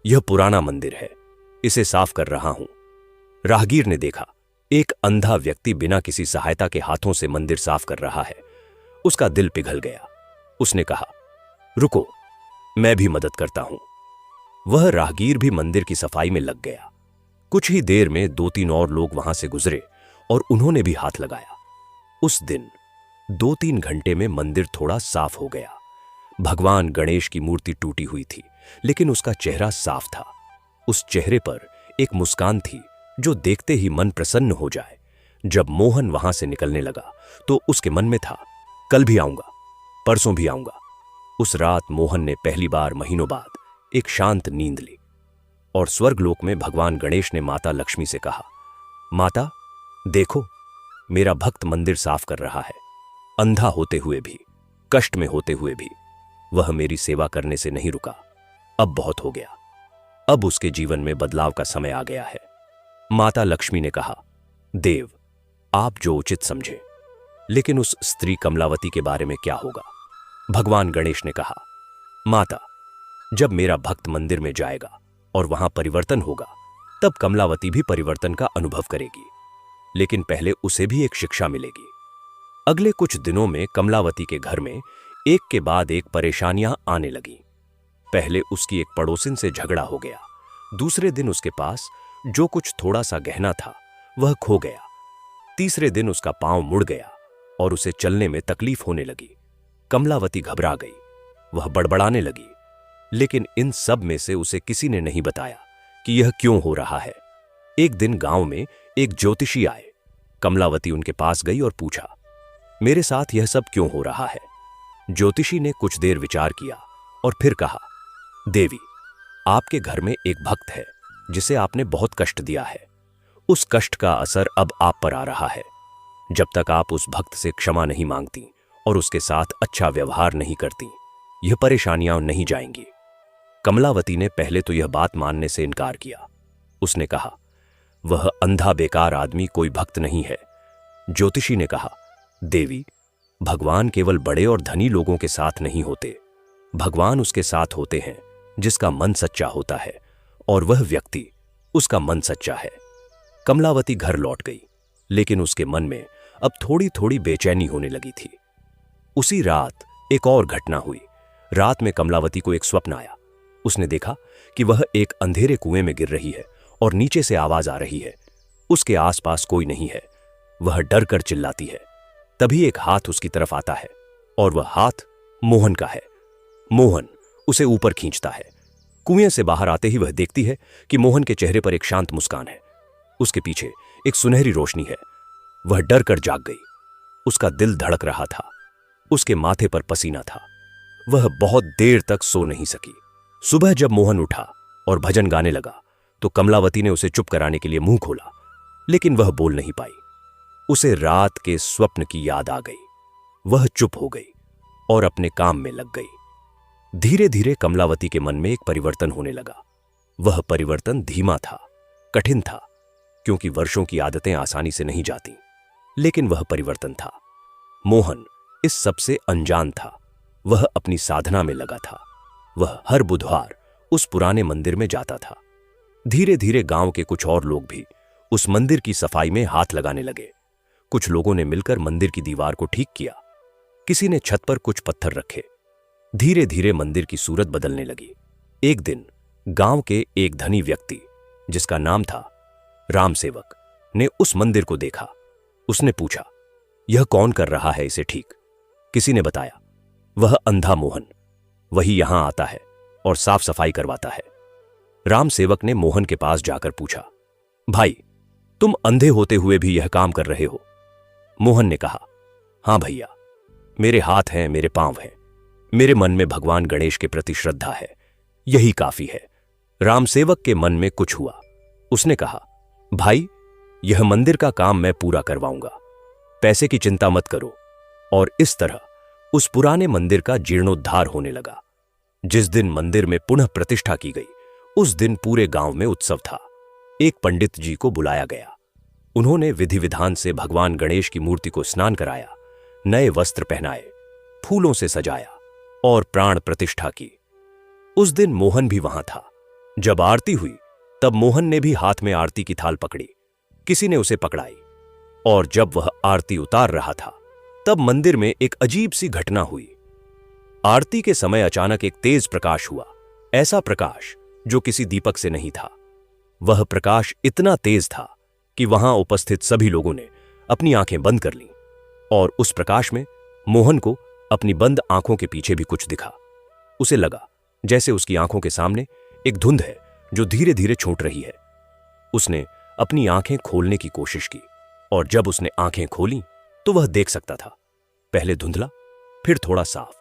यह पुराना मंदिर है, इसे साफ कर रहा हूं। राहगीर ने देखा एक अंधा व्यक्ति बिना किसी सहायता के हाथों से मंदिर साफ कर रहा है। उसका दिल पिघल गया। उसने कहा, रुको, मैं भी मदद करता हूं। वह राहगीर भी मंदिर की सफाई में लग गया। कुछ ही देर में 2-3 और लोग वहां से गुजरे और उन्होंने भी हाथ लगाया। उस दिन 2-3 घंटे में मंदिर थोड़ा साफ हो गया। भगवान गणेश की मूर्ति टूटी हुई थी, लेकिन उसका चेहरा साफ था। उस चेहरे पर एक मुस्कान थी जो देखते ही मन प्रसन्न हो जाए। जब मोहन वहां से निकलने लगा तो उसके मन में था, कल भी आऊंगा, परसों भी आऊंगा। उस रात मोहन ने पहली बार महीनों बाद एक शांत नींद ली और स्वर्गलोक में भगवान गणेश ने माता लक्ष्मी से कहा, माता देखो, मेरा भक्त मंदिर साफ कर रहा है। अंधा होते हुए भी, कष्ट में होते हुए भी वह मेरी सेवा करने से नहीं रुका। अब बहुत हो गया, अब उसके जीवन में बदलाव का समय आ गया है। माता लक्ष्मी ने कहा, देव, आप जो उचित समझे, लेकिन उस स्त्री कमलावती के बारे में क्या होगा? भगवान गणेश ने कहा, माता, जब मेरा भक्त मंदिर में जाएगा और वहां परिवर्तन होगा, तब कमलावती भी परिवर्तन का अनुभव करेगी, लेकिन पहले उसे भी एक शिक्षा मिलेगी। अगले कुछ दिनों में कमलावती के घर में एक के बाद एक परेशानियां आने लगीं। पहले उसकी एक पड़ोसिन से झगड़ा हो गया। दूसरे दिन उसके पास जो कुछ थोड़ा सा गहना था वह खो गया। तीसरे दिन उसका पांव मुड़ गया और उसे चलने में तकलीफ होने लगी। कमलावती घबरा गई, वह बड़बड़ाने लगी, लेकिन इन सब में से उसे किसी ने नहीं बताया कि यह क्यों हो रहा है। एक दिन गांव में एक ज्योतिषी आए। कमलावती उनके पास गई और पूछा, मेरे साथ यह सब क्यों हो रहा है? ज्योतिषी ने कुछ देर विचार किया और फिर कहा, देवी, आपके घर में एक भक्त है जिसे आपने बहुत कष्ट दिया है। उस कष्ट का असर अब आप पर आ रहा है। जब तक आप उस भक्त से क्षमा नहीं मांगती और उसके साथ अच्छा व्यवहार नहीं करती, यह परेशानियां नहीं जाएंगी। कमलावती ने पहले तो यह बात मानने से इनकार किया। उसने कहा, वह अंधा बेकार आदमी कोई भक्त नहीं है। ज्योतिषी ने कहा, देवी, भगवान केवल बड़े और धनी लोगों के साथ नहीं होते। भगवान उसके साथ होते हैं जिसका मन सच्चा होता है, और वह व्यक्ति, उसका मन सच्चा है। कमलावती घर लौट गई, लेकिन उसके मन में अब थोड़ी थोड़ी बेचैनी होने लगी थी। उसी रात एक और घटना हुई। रात में कमलावती को एक स्वप्न आया। उसने देखा कि वह एक अंधेरे कुएं में गिर रही है और नीचे से आवाज आ रही है। उसके आसपास कोई नहीं है। वह डर कर चिल्लाती है। तभी एक हाथ उसकी तरफ आता है और वह हाथ मोहन का है। मोहन उसे ऊपर खींचता है। कुएं से बाहर आते ही वह देखती है कि मोहन के चेहरे पर एक शांत मुस्कान है। उसके पीछे एक सुनहरी रोशनी है। वह डर कर जाग गई। उसका दिल धड़क रहा था। उसके माथे पर पसीना था। वह बहुत देर तक सो नहीं सकी। सुबह जब मोहन उठा और भजन गाने लगा तो कमलावती ने उसे चुप कराने के लिए मुंह खोला, लेकिन वह बोल नहीं पाई। उसे रात के स्वप्न की याद आ गई। वह चुप हो गई और अपने काम में लग गई। धीरे धीरे कमलावती के मन में एक परिवर्तन होने लगा। वह परिवर्तन धीमा था, कठिन था, क्योंकि वर्षों की आदतें आसानी से नहीं जाती, लेकिन वह परिवर्तन था। मोहन इस सबसे अनजान था। वह अपनी साधना में लगा था। वह हर बुधवार उस पुराने मंदिर में जाता था। धीरे धीरे गांव के कुछ और लोग भी उस मंदिर की सफाई में हाथ लगाने लगे। कुछ लोगों ने मिलकर मंदिर की दीवार को ठीक किया। किसी ने छत पर कुछ पत्थर रखे। धीरे धीरे मंदिर की सूरत बदलने लगी। एक दिन गांव के एक धनी व्यक्ति, जिसका नाम था राम सेवक, ने उस मंदिर को देखा। उसने पूछा, यह कौन कर रहा है इसे ठीक? किसी ने बताया, वह अंधा मोहन, वही यहां आता है और साफ सफाई करवाता है। राम सेवक ने मोहन के पास जाकर पूछा, भाई, तुम अंधे होते हुए भी यह काम कर रहे हो? मोहन ने कहा, हां भैया, मेरे हाथ हैं, मेरे पांव हैं, मेरे मन में भगवान गणेश के प्रति श्रद्धा है, यही काफी है। राम सेवक के मन में कुछ हुआ। उसने कहा, भाई, यह मंदिर का काम मैं पूरा करवाऊंगा, पैसे की चिंता मत करो। और इस तरह उस पुराने मंदिर का जीर्णोद्धार होने लगा। जिस दिन मंदिर में पुनः प्रतिष्ठा की गई, उस दिन पूरे गांव में उत्सव था। एक पंडित जी को बुलाया गया। उन्होंने विधि विधान से भगवान गणेश की मूर्ति को स्नान कराया, नए वस्त्र पहनाए, फूलों से सजाया और प्राण प्रतिष्ठा की। उस दिन मोहन भी वहां था। जब आरती हुई तब मोहन ने भी हाथ में आरती की थाल पकड़ी। किसी ने उसे पकड़ाई और जब वह आरती उतार रहा था तब मंदिर में एक अजीब सी घटना हुई। आरती के समय अचानक एक तेज प्रकाश हुआ, ऐसा प्रकाश जो किसी दीपक से नहीं था। वह प्रकाश इतना तेज था कि वहां उपस्थित सभी लोगों ने अपनी आंखें बंद कर लीं और उस प्रकाश में मोहन को अपनी बंद आंखों के पीछे भी कुछ दिखा। उसे लगा जैसे उसकी आंखों के सामने एक धुंध है जो धीरे धीरे छूट रही है। उसने अपनी आंखें खोलने की कोशिश की और जब उसने आंखें खोली तो वह देख सकता था। पहले धुंधला, फिर थोड़ा साफ,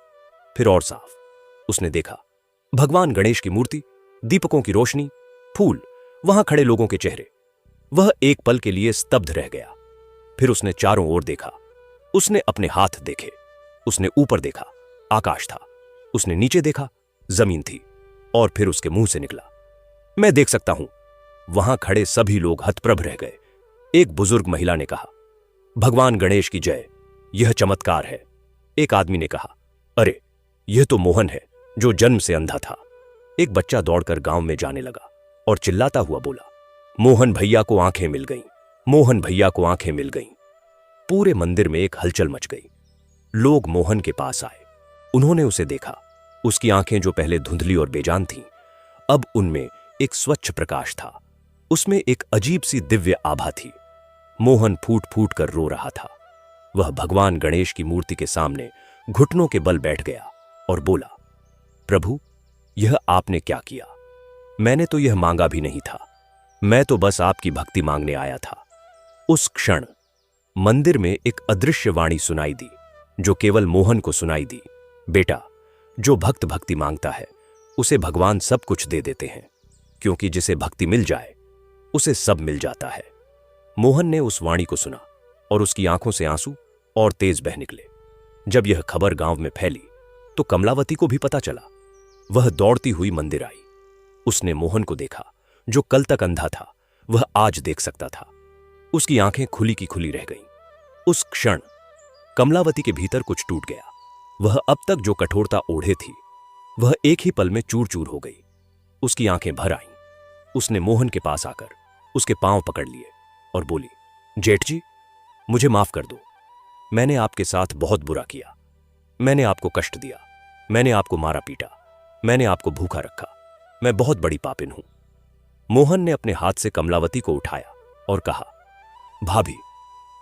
फिर और साफ। उसने देखा भगवान गणेश की मूर्ति, दीपकों की रोशनी, फूल, वहां खड़े लोगों के चेहरे। वह एक पल के लिए स्तब्ध रह गया। फिर उसने चारों ओर देखा। उसने अपने हाथ देखे। उसने ऊपर देखा, आकाश था। उसने नीचे देखा, जमीन थी। और फिर उसके मुंह से निकला, मैं देख सकता हूं। वहां खड़े सभी लोग हतप्रभ रह गए। एक बुजुर्ग महिला ने कहा, भगवान गणेश की जय, यह चमत्कार है। एक आदमी ने कहा, अरे यह तो मोहन है जो जन्म से अंधा था। एक बच्चा दौड़कर गांव में जाने लगा और चिल्लाता हुआ बोला, मोहन भैया को आंखें मिल गईं, मोहन भैया को आंखें मिल गईं। पूरे मंदिर में एक हलचल मच गई। लोग मोहन के पास आए। उन्होंने उसे देखा। उसकी आंखें जो पहले धुंधली और बेजान थीं, अब उनमें एक स्वच्छ प्रकाश था। उसमें एक अजीब सी दिव्य आभा थी। मोहन फूट फूट कर रो रहा था। वह भगवान गणेश की मूर्ति के सामने घुटनों के बल बैठ गया और बोला, प्रभु, यह आपने क्या किया? मैंने तो यह मांगा भी नहीं था। मैं तो बस आपकी भक्ति मांगने आया था। उस क्षण मंदिर में एक अदृश्य वाणी सुनाई दी जो केवल मोहन को सुनाई दी, बेटा, जो भक्त भक्ति मांगता है उसे भगवान सब कुछ दे देते हैं, क्योंकि जिसे भक्ति मिल जाए उसे सब मिल जाता है। मोहन ने उस वाणी को सुना और उसकी आंखों से आंसू और तेज बह निकले। जब यह खबर गांव में फैली तो कमलावती को भी पता चला। वह दौड़ती हुई मंदिर आई। उसने मोहन को देखा जो कल तक अंधा था, वह आज देख सकता था। उसकी आंखें खुली की खुली रह गईं। उस क्षण कमलावती के भीतर कुछ टूट गया। वह अब तक जो कठोरता ओढ़े थी वह एक ही पल में चूर चूर हो गई। उसकी आंखें भर आईं। उसने मोहन के पास आकर उसके पांव पकड़ लिए और बोली, जेठ जी, मुझे माफ कर दो। मैंने आपके साथ बहुत बुरा किया। मैंने आपको कष्ट दिया। मैंने आपको मारा पीटा। मैंने आपको भूखा रखा। मैं बहुत बड़ी पापिन हूं। मोहन ने अपने हाथ से कमलावती को उठाया और कहा, भाभी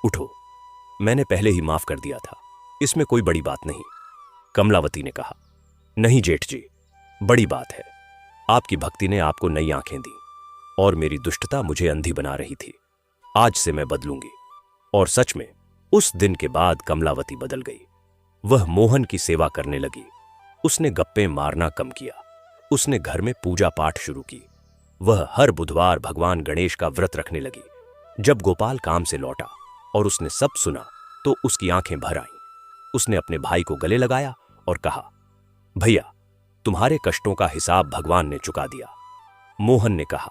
उठो, मैंने पहले ही माफ कर दिया था, इसमें कोई बड़ी बात नहीं। कमलावती ने कहा, नहीं जेठ जी, बड़ी बात है। आपकी भक्ति ने आपको नई आंखें दी और मेरी दुष्टता मुझे अंधी बना रही थी। आज से मैं बदलूंगी। और सच में उस दिन के बाद कमलावती बदल गई। वह मोहन की सेवा करने लगी। उसने गप्पे मारना कम किया। उसने घर में पूजा पाठ शुरू की। वह हर बुधवार भगवान गणेश का व्रत रखने लगी। जब गोपाल काम से लौटा और उसने सब सुना तो उसकी आंखें भर आईं। उसने अपने भाई को गले लगाया और कहा, भैया, तुम्हारे कष्टों का हिसाब भगवान ने चुका दिया। मोहन ने कहा,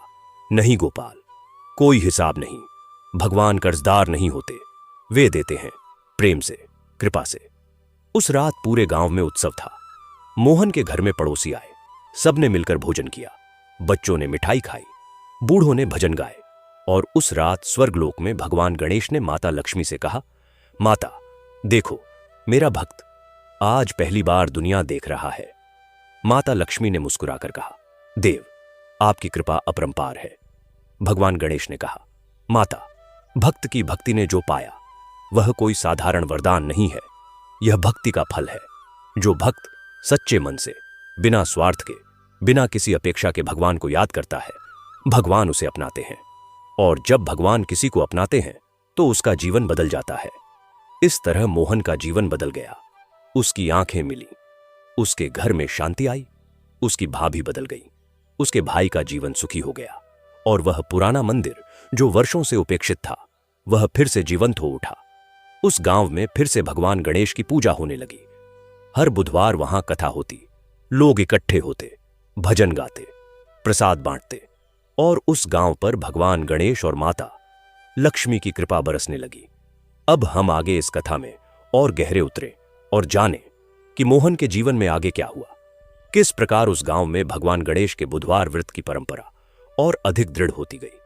नहीं गोपाल, कोई हिसाब नहीं। भगवान कर्जदार नहीं होते, वे देते हैं प्रेम से, कृपा से। उस रात पूरे गांव में उत्सव था। मोहन के घर में पड़ोसी आए। सबने मिलकर भोजन किया। बच्चों ने मिठाई खाई, बूढ़ों ने भजन गाए। और उस रात स्वर्गलोक में भगवान गणेश ने माता लक्ष्मी से कहा, माता देखो, मेरा भक्त आज पहली बार दुनिया देख रहा है। माता लक्ष्मी ने मुस्कुराकर कहा, देव, आपकी कृपा अपरंपार है। भगवान गणेश ने कहा, माता, भक्त की भक्ति ने जो पाया वह कोई साधारण वरदान नहीं है, यह भक्ति का फल है। जो भक्त सच्चे मन से, बिना स्वार्थ के, बिना किसी अपेक्षा के भगवान को याद करता है, भगवान उसे अपनाते हैं। और जब भगवान किसी को अपनाते हैं तो उसका जीवन बदल जाता है। इस तरह मोहन का जीवन बदल गया। उसकी आंखें मिली, उसके घर में शांति आई, उसकी भाभी बदल गई, उसके भाई का जीवन सुखी हो गया और वह पुराना मंदिर जो वर्षों से उपेक्षित था वह फिर से जीवंत हो उठा। उस गांव में फिर से भगवान गणेश की पूजा होने लगी। हर बुधवार वहां कथा होती, लोग इकट्ठे होते, भजन गाते, प्रसाद बांटते और उस गांव पर भगवान गणेश और माता लक्ष्मी की कृपा बरसने लगी। अब हम आगे इस कथा में और गहरे उतरे और जाने कि मोहन के जीवन में आगे क्या हुआ, किस प्रकार उस गांव में भगवान गणेश के बुधवार व्रत की परंपरा और अधिक दृढ़ होती गई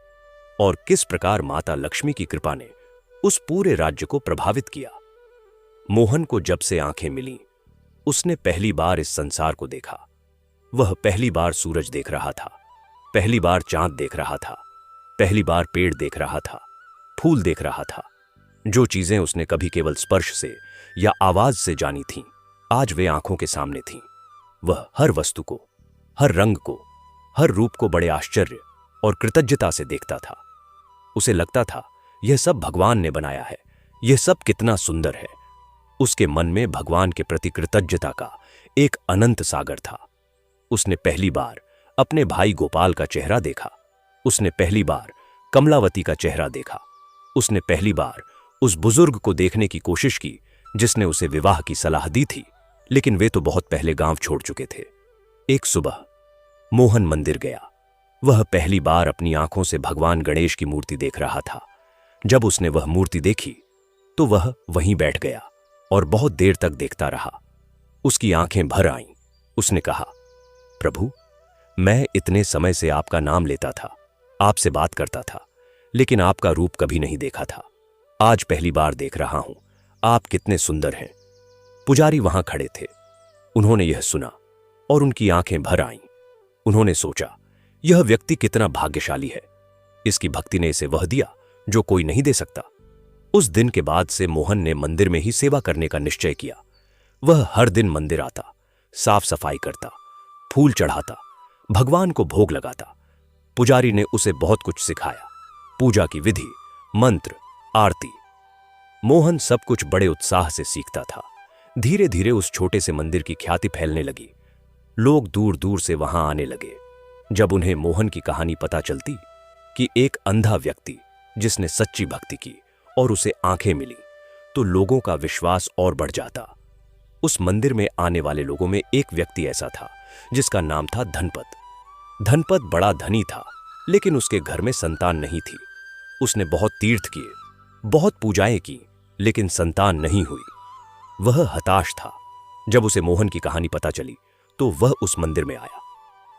और किस प्रकार माता लक्ष्मी की कृपा ने उस पूरे राज्य को प्रभावित किया। मोहन को जब से आंखें मिलीं, उसने पहली बार इस संसार को देखा। वह पहली बार सूरज देख रहा था, पहली बार चांद देख रहा था, पहली बार पेड़ देख रहा था, फूल देख रहा था। जो चीजें उसने कभी केवल स्पर्श से या आवाज से जानी थीं, आज वे आंखों के सामने थीं। वह हर वस्तु को, हर रंग को, हर रूप को बड़े आश्चर्य और कृतज्ञता से देखता था। उसे लगता था यह सब भगवान ने बनाया है, यह सब कितना सुंदर है। उसके मन में भगवान के प्रति कृतज्ञता का एक अनंत सागर था। उसने पहली बार अपने भाई गोपाल का चेहरा देखा, उसने पहली बार कमलावती का चेहरा देखा, उसने पहली बार उस बुजुर्ग को देखने की कोशिश की जिसने उसे विवाह की सलाह दी थी, लेकिन वे तो बहुत पहले गांव छोड़ चुके थे। एक सुबह मोहन मंदिर गया। वह पहली बार अपनी आंखों से भगवान गणेश की मूर्ति देख रहा था। जब उसने वह मूर्ति देखी तो वह वहीं बैठ गया और बहुत देर तक देखता रहा। उसकी आंखें भर आईं। उसने कहा, प्रभु, मैं इतने समय से आपका नाम लेता था, आपसे बात करता था, लेकिन आपका रूप कभी नहीं देखा था। आज पहली बार देख रहा हूं, आप कितने सुंदर हैं। पुजारी वहां खड़े थे। उन्होंने यह सुना और उनकी आंखें भर आईं। उन्होंने सोचा, यह व्यक्ति कितना भाग्यशाली है। इसकी भक्ति ने इसे वह दिया जो कोई नहीं दे सकता। उस दिन के बाद से मोहन ने मंदिर में ही सेवा करने का निश्चय किया। वह हर दिन मंदिर आता, साफ सफाई करता, फूल चढ़ाता, भगवान को भोग लगाता। पुजारी ने उसे बहुत कुछ सिखाया, पूजा की विधि, मंत्र, आरती। मोहन सब कुछ बड़े उत्साह से सीखता था। धीरे धीरे उस छोटे से मंदिर की ख्याति फैलने लगी। लोग दूर दूर से वहां आने लगे। जब उन्हें मोहन की कहानी पता चलती कि एक अंधा व्यक्ति जिसने सच्ची भक्ति की और उसे आंखें मिली, तो लोगों का विश्वास और बढ़ जाता। उस मंदिर में आने वाले लोगों में एक व्यक्ति ऐसा था जिसका नाम था धनपत। धनपत बड़ा धनी था, लेकिन उसके घर में संतान नहीं थी। उसने बहुत तीर्थ किए, बहुत पूजाएं की, लेकिन संतान नहीं हुई। वह हताश था। जब उसे मोहन की कहानी पता चली तो वह उस मंदिर में आया।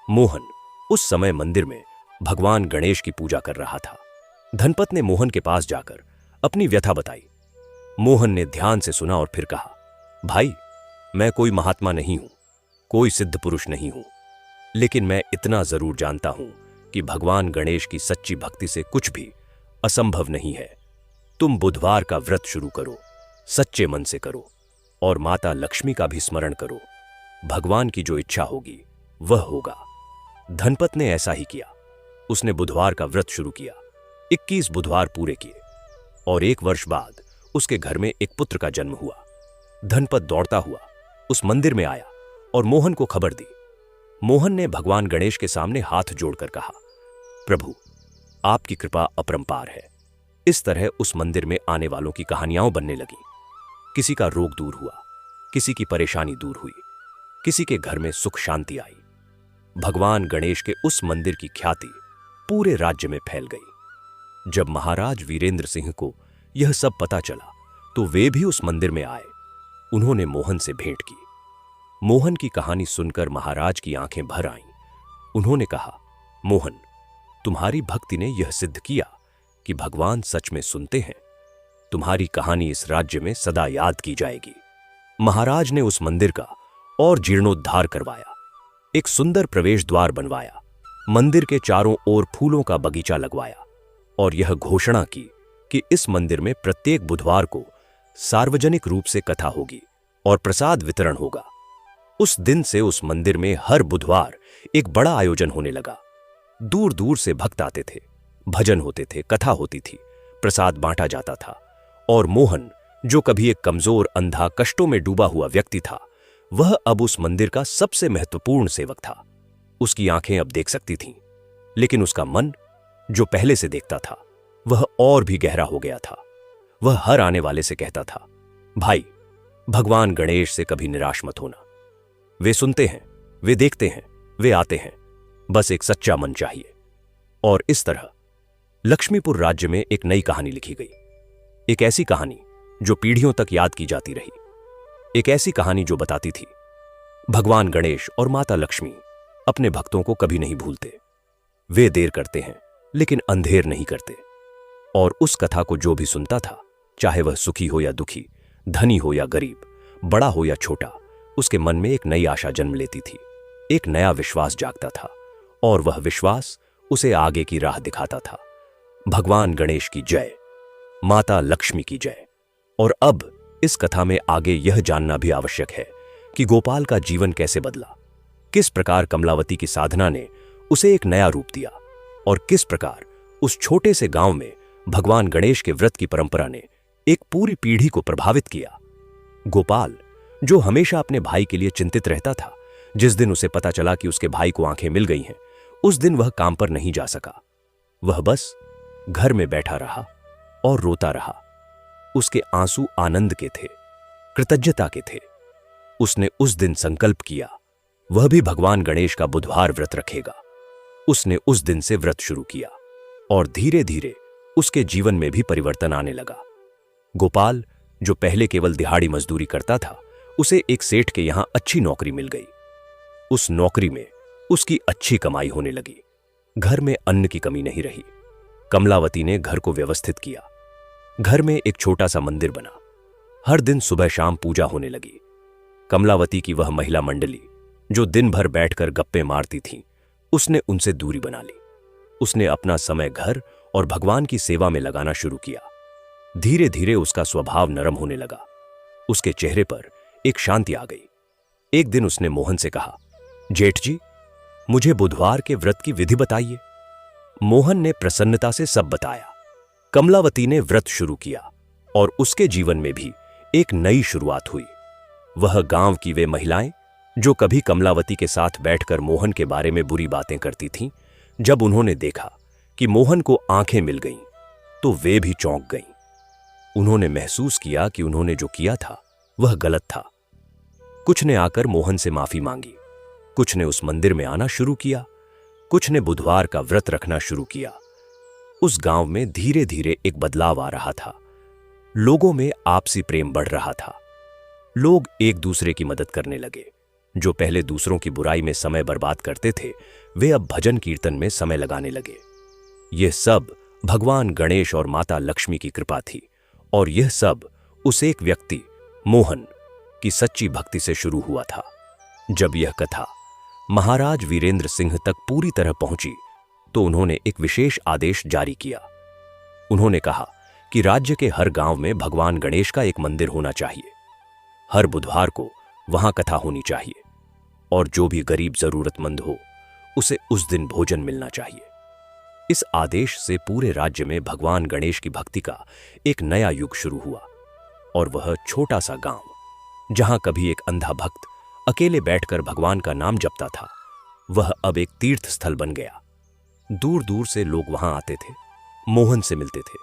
मोहन उस समय मंदिर में भगवान गणेश की पूजा कर रहा था। धनपत ने मोहन के पास जाकर अपनी व्यथा बताई। मोहन ने ध्यान से सुना और फिर कहा, भाई, मैं कोई महात्मा नहीं हूं, कोई सिद्ध पुरुष नहीं हूं, लेकिन मैं इतना जरूर जानता हूं कि भगवान गणेश की सच्ची भक्ति से कुछ भी असंभव नहीं है। तुम बुधवार का व्रत शुरू करो, सच्चे मन से करो और माता लक्ष्मी का भी स्मरण करो। भगवान की जो इच्छा होगी वह होगा। धनपत ने ऐसा ही किया। उसने बुधवार का व्रत शुरू किया, 21 बुधवार पूरे किए और 1 वर्ष बाद उसके घर में एक पुत्र का जन्म हुआ। धनपत दौड़ता हुआ उस मंदिर में आया और मोहन को खबर दी। मोहन ने भगवान गणेश के सामने हाथ जोड़कर कहा, प्रभु, आपकी कृपा अपरंपार है। इस तरह उस मंदिर में आने वालों की कहानियां बनने लगी। किसी का रोग दूर हुआ, किसी की परेशानी दूर हुई, किसी के घर में सुख शांति आई। भगवान गणेश के उस मंदिर की ख्याति पूरे राज्य में फैल गई। जब महाराज वीरेंद्र सिंह को यह सब पता चला तो वे भी उस मंदिर में आए। उन्होंने मोहन से भेंट की। मोहन की कहानी सुनकर महाराज की आंखें भर आईं। उन्होंने कहा, मोहन, तुम्हारी भक्ति ने यह सिद्ध किया कि भगवान सच में सुनते हैं। तुम्हारी कहानी इस राज्य में सदा याद की जाएगी। महाराज ने उस मंदिर का और जीर्णोद्धार करवाया, एक सुंदर प्रवेश द्वार बनवाया, मंदिर के चारों ओर फूलों का बगीचा लगवाया और यह घोषणा की कि इस मंदिर में प्रत्येक बुधवार को सार्वजनिक रूप से कथा होगी और प्रसाद वितरण होगा। उस दिन से उस मंदिर में हर बुधवार एक बड़ा आयोजन होने लगा। दूर दूर से भक्त आते थे, भजन होते थे, कथा होती थी, प्रसाद बांटा जाता था और मोहन, जो कभी एक कमजोर, अंधा, कष्टों में डूबा हुआ व्यक्ति था, वह अब उस मंदिर का सबसे महत्वपूर्ण सेवक था। उसकी आंखें अब देख सकती थीं, लेकिन उसका मन, जो पहले से देखता था, वह और भी गहरा हो गया था। वह हर आने वाले से कहता था, भाई, भगवान गणेश से कभी निराश मत होना। वे सुनते हैं वे देखते हैं, वे आते हैं, बस एक सच्चा मन चाहिए। और इस तरह लक्ष्मीपुर राज्य में एक नई कहानी लिखी गई, एक ऐसी कहानी जो पीढ़ियों तक याद की जाती रही, एक ऐसी कहानी जो बताती थी भगवान गणेश और माता लक्ष्मी अपने भक्तों को कभी नहीं भूलते। वे देर करते हैं लेकिन अंधेर नहीं करते। और उस कथा को जो भी सुनता था, चाहे वह सुखी हो या दुखी, धनी हो या गरीब, बड़ा हो या छोटा, उसके मन में एक नई आशा जन्म लेती थी, एक नया विश्वास जागता था, और वह विश्वास उसे आगे की राह दिखाता था। भगवान गणेश की जय, माता लक्ष्मी की जय। और अब इस कथा में आगे यह जानना भी आवश्यक है कि गोपाल का जीवन कैसे बदला, किस प्रकार कमलावती की साधना ने उसे एक नया रूप दिया, और किस प्रकार उस छोटे से गांव में भगवान गणेश के व्रत की परंपरा ने एक पूरी पीढ़ी को प्रभावित किया। गोपाल, जो हमेशा अपने भाई के लिए चिंतित रहता था, जिस दिन उसे पता चला कि उसके भाई को आंखें मिल गई हैं, उस दिन वह काम पर नहीं जा सका। वह बस घर में बैठा रहा और रोता रहा। उसके आंसू आनंद के थे, कृतज्ञता के थे। उसने उस दिन संकल्प किया, वह भी भगवान गणेश का बुधवार व्रत रखेगा। उसने उस दिन से व्रत शुरू किया और धीरे धीरे उसके जीवन में भी परिवर्तन आने लगा। गोपाल, जो पहले केवल दिहाड़ी मजदूरी करता था, उसे एक सेठ के यहां अच्छी नौकरी मिल गई। उस नौकरी में उसकी अच्छी कमाई होने लगी। घर में अन्न की कमी नहीं रही। कमलावती ने घर को व्यवस्थित किया। घर में एक छोटा सा मंदिर बना। हर दिन सुबह शाम पूजा होने लगी। कमलावती की वह महिला मंडली जो दिन भर बैठकर गप्पे मारती थी, उसने उनसे दूरी बना ली। उसने अपना समय घर और भगवान की सेवा में लगाना शुरू किया। धीरे धीरे उसका स्वभाव नरम होने लगा। उसके चेहरे पर एक शांति आ गई। एक दिन उसने मोहन से कहा, जेठ जी, मुझे बुधवार के व्रत की विधि बताइए। मोहन ने प्रसन्नता से सब बताया। कमलावती ने व्रत शुरू किया और उसके जीवन में भी एक नई शुरुआत हुई। वह गांव की वे महिलाएं जो कभी कमलावती के साथ बैठकर मोहन के बारे में बुरी बातें करती थीं, जब उन्होंने देखा कि मोहन को आंखें मिल गईं, तो वे भी चौंक गईं। उन्होंने महसूस किया कि उन्होंने जो किया था वह गलत था। कुछ ने आकर मोहन से माफी मांगी, कुछ ने उस मंदिर में आना शुरू किया, कुछ ने बुधवार का व्रत रखना शुरू किया। उस गांव में धीरे धीरे एक बदलाव आ रहा था। लोगों में आपसी प्रेम बढ़ रहा था। लोग एक दूसरे की मदद करने लगे। जो पहले दूसरों की बुराई में समय बर्बाद करते थे, वे अब भजन कीर्तन में समय लगाने लगे। यह सब भगवान गणेश और माता लक्ष्मी की कृपा थी, और यह सब उस एक व्यक्ति मोहन की सच्ची भक्ति से शुरू हुआ था। जब यह कथा महाराज वीरेंद्र सिंह तक पूरी तरह पहुंची, तो उन्होंने एक विशेष आदेश जारी किया। उन्होंने कहा कि राज्य के हर गांव में भगवान गणेश का एक मंदिर होना चाहिए। हर बुधवार को वहां कथा होनी चाहिए, और जो भी गरीब जरूरतमंद हो, उसे उस दिन भोजन मिलना चाहिए। इस आदेश से पूरे राज्य में भगवान गणेश की भक्ति का एक नया युग शुरू हुआ, और वह छोटा सा गांव, जहां कभी एक अंधा भक्त अकेले बैठकर भगवान का नाम जपता था, वह अब एक तीर्थ स्थल बन गया। दूर दूर से लोग वहां आते थे, मोहन से मिलते थे,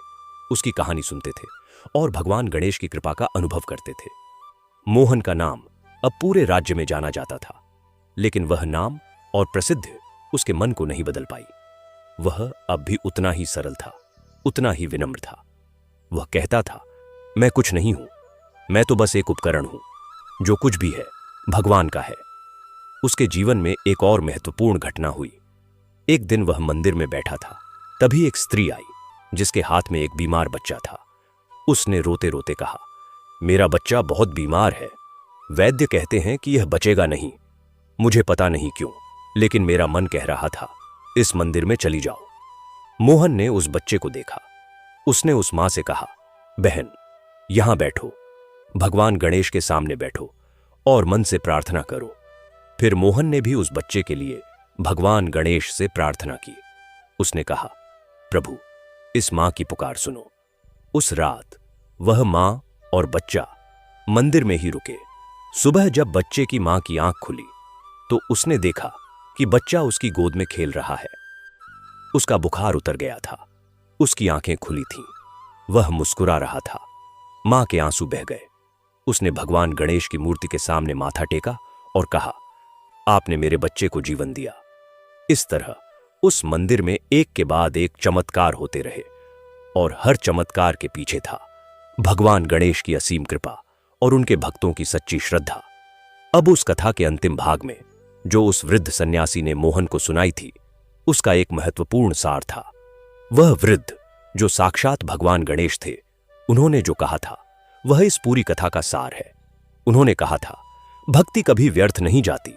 उसकी कहानी सुनते थे और भगवान गणेश की कृपा का अनुभव करते थे। मोहन का नाम अब पूरे राज्य में जाना जाता था, लेकिन वह नाम और प्रसिद्धि उसके मन को नहीं बदल पाई। वह अब भी उतना ही सरल था, उतना ही विनम्र था। वह कहता था, मैं कुछ नहीं हूं, मैं तो बस एक उपकरण हूं। जो कुछ भी है भगवान का है। उसके जीवन में एक और महत्वपूर्ण घटना हुई। एक दिन वह मंदिर में बैठा था, तभी एक स्त्री आई जिसके हाथ में एक बीमार बच्चा था। उसने रोते रोते कहा, मेरा बच्चा बहुत बीमार है। वैद्य कहते हैं कि यह बचेगा नहीं। मुझे पता नहीं क्यों, लेकिन मेरा मन कह रहा था, इस मंदिर में चली जाओ। मोहन ने उस बच्चे को देखा। उसने उस मां से कहा, बहन, यहां बैठो, भगवान गणेश के सामने बैठो और मन से प्रार्थना करो। फिर मोहन ने भी उस बच्चे के लिए भगवान गणेश से प्रार्थना की। उसने कहा, प्रभु, इस मां की पुकार सुनो। उस रात वह मां और बच्चा मंदिर में ही रुके। सुबह जब बच्चे की मां की आंख खुली, तो उसने देखा कि बच्चा उसकी गोद में खेल रहा है। उसका बुखार उतर गया था, उसकी आंखें खुली थीं, वह मुस्कुरा रहा था। मां के आंसू बह गए। उसने भगवान गणेश की मूर्ति के सामने माथा टेका और कहा, आपने मेरे बच्चे को जीवन दिया। इस तरह उस मंदिर में एक के बाद एक चमत्कार होते रहे और हर चमत्कार के पीछे था भगवान गणेश की असीम कृपा और उनके भक्तों की सच्ची श्रद्धा। अब उस कथा के अंतिम भाग में जो उस वृद्ध सन्यासी ने मोहन को सुनाई थी, उसका एक महत्वपूर्ण सार था। वह वृद्ध जो साक्षात भगवान गणेश थे, उन्होंने जो कहा था वह इस पूरी कथा का सार है। उन्होंने कहा था, भक्ति कभी व्यर्थ नहीं जाती।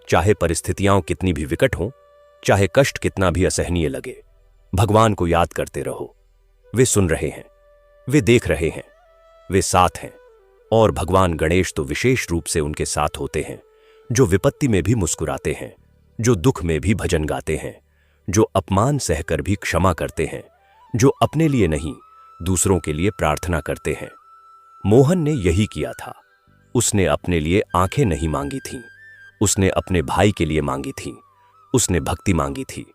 चाहे परिस्थितियां कितनी भी विकट हों, चाहे कष्ट कितना भी असहनीय लगे, भगवान को याद करते रहो। वे सुन रहे हैं, वे देख रहे हैं, वे साथ हैं। और भगवान गणेश तो विशेष रूप से उनके साथ होते हैं जो विपत्ति में भी मुस्कुराते हैं, जो दुख में भी भजन गाते हैं, जो अपमान सहकर भी क्षमा करते हैं, जो अपने लिए नहीं दूसरों के लिए प्रार्थना करते हैं। मोहन ने यही किया था। उसने अपने लिए आंखें नहीं मांगी थीं, उसने अपने भाई के लिए मांगी थीं, उसने भक्ति मांगी थी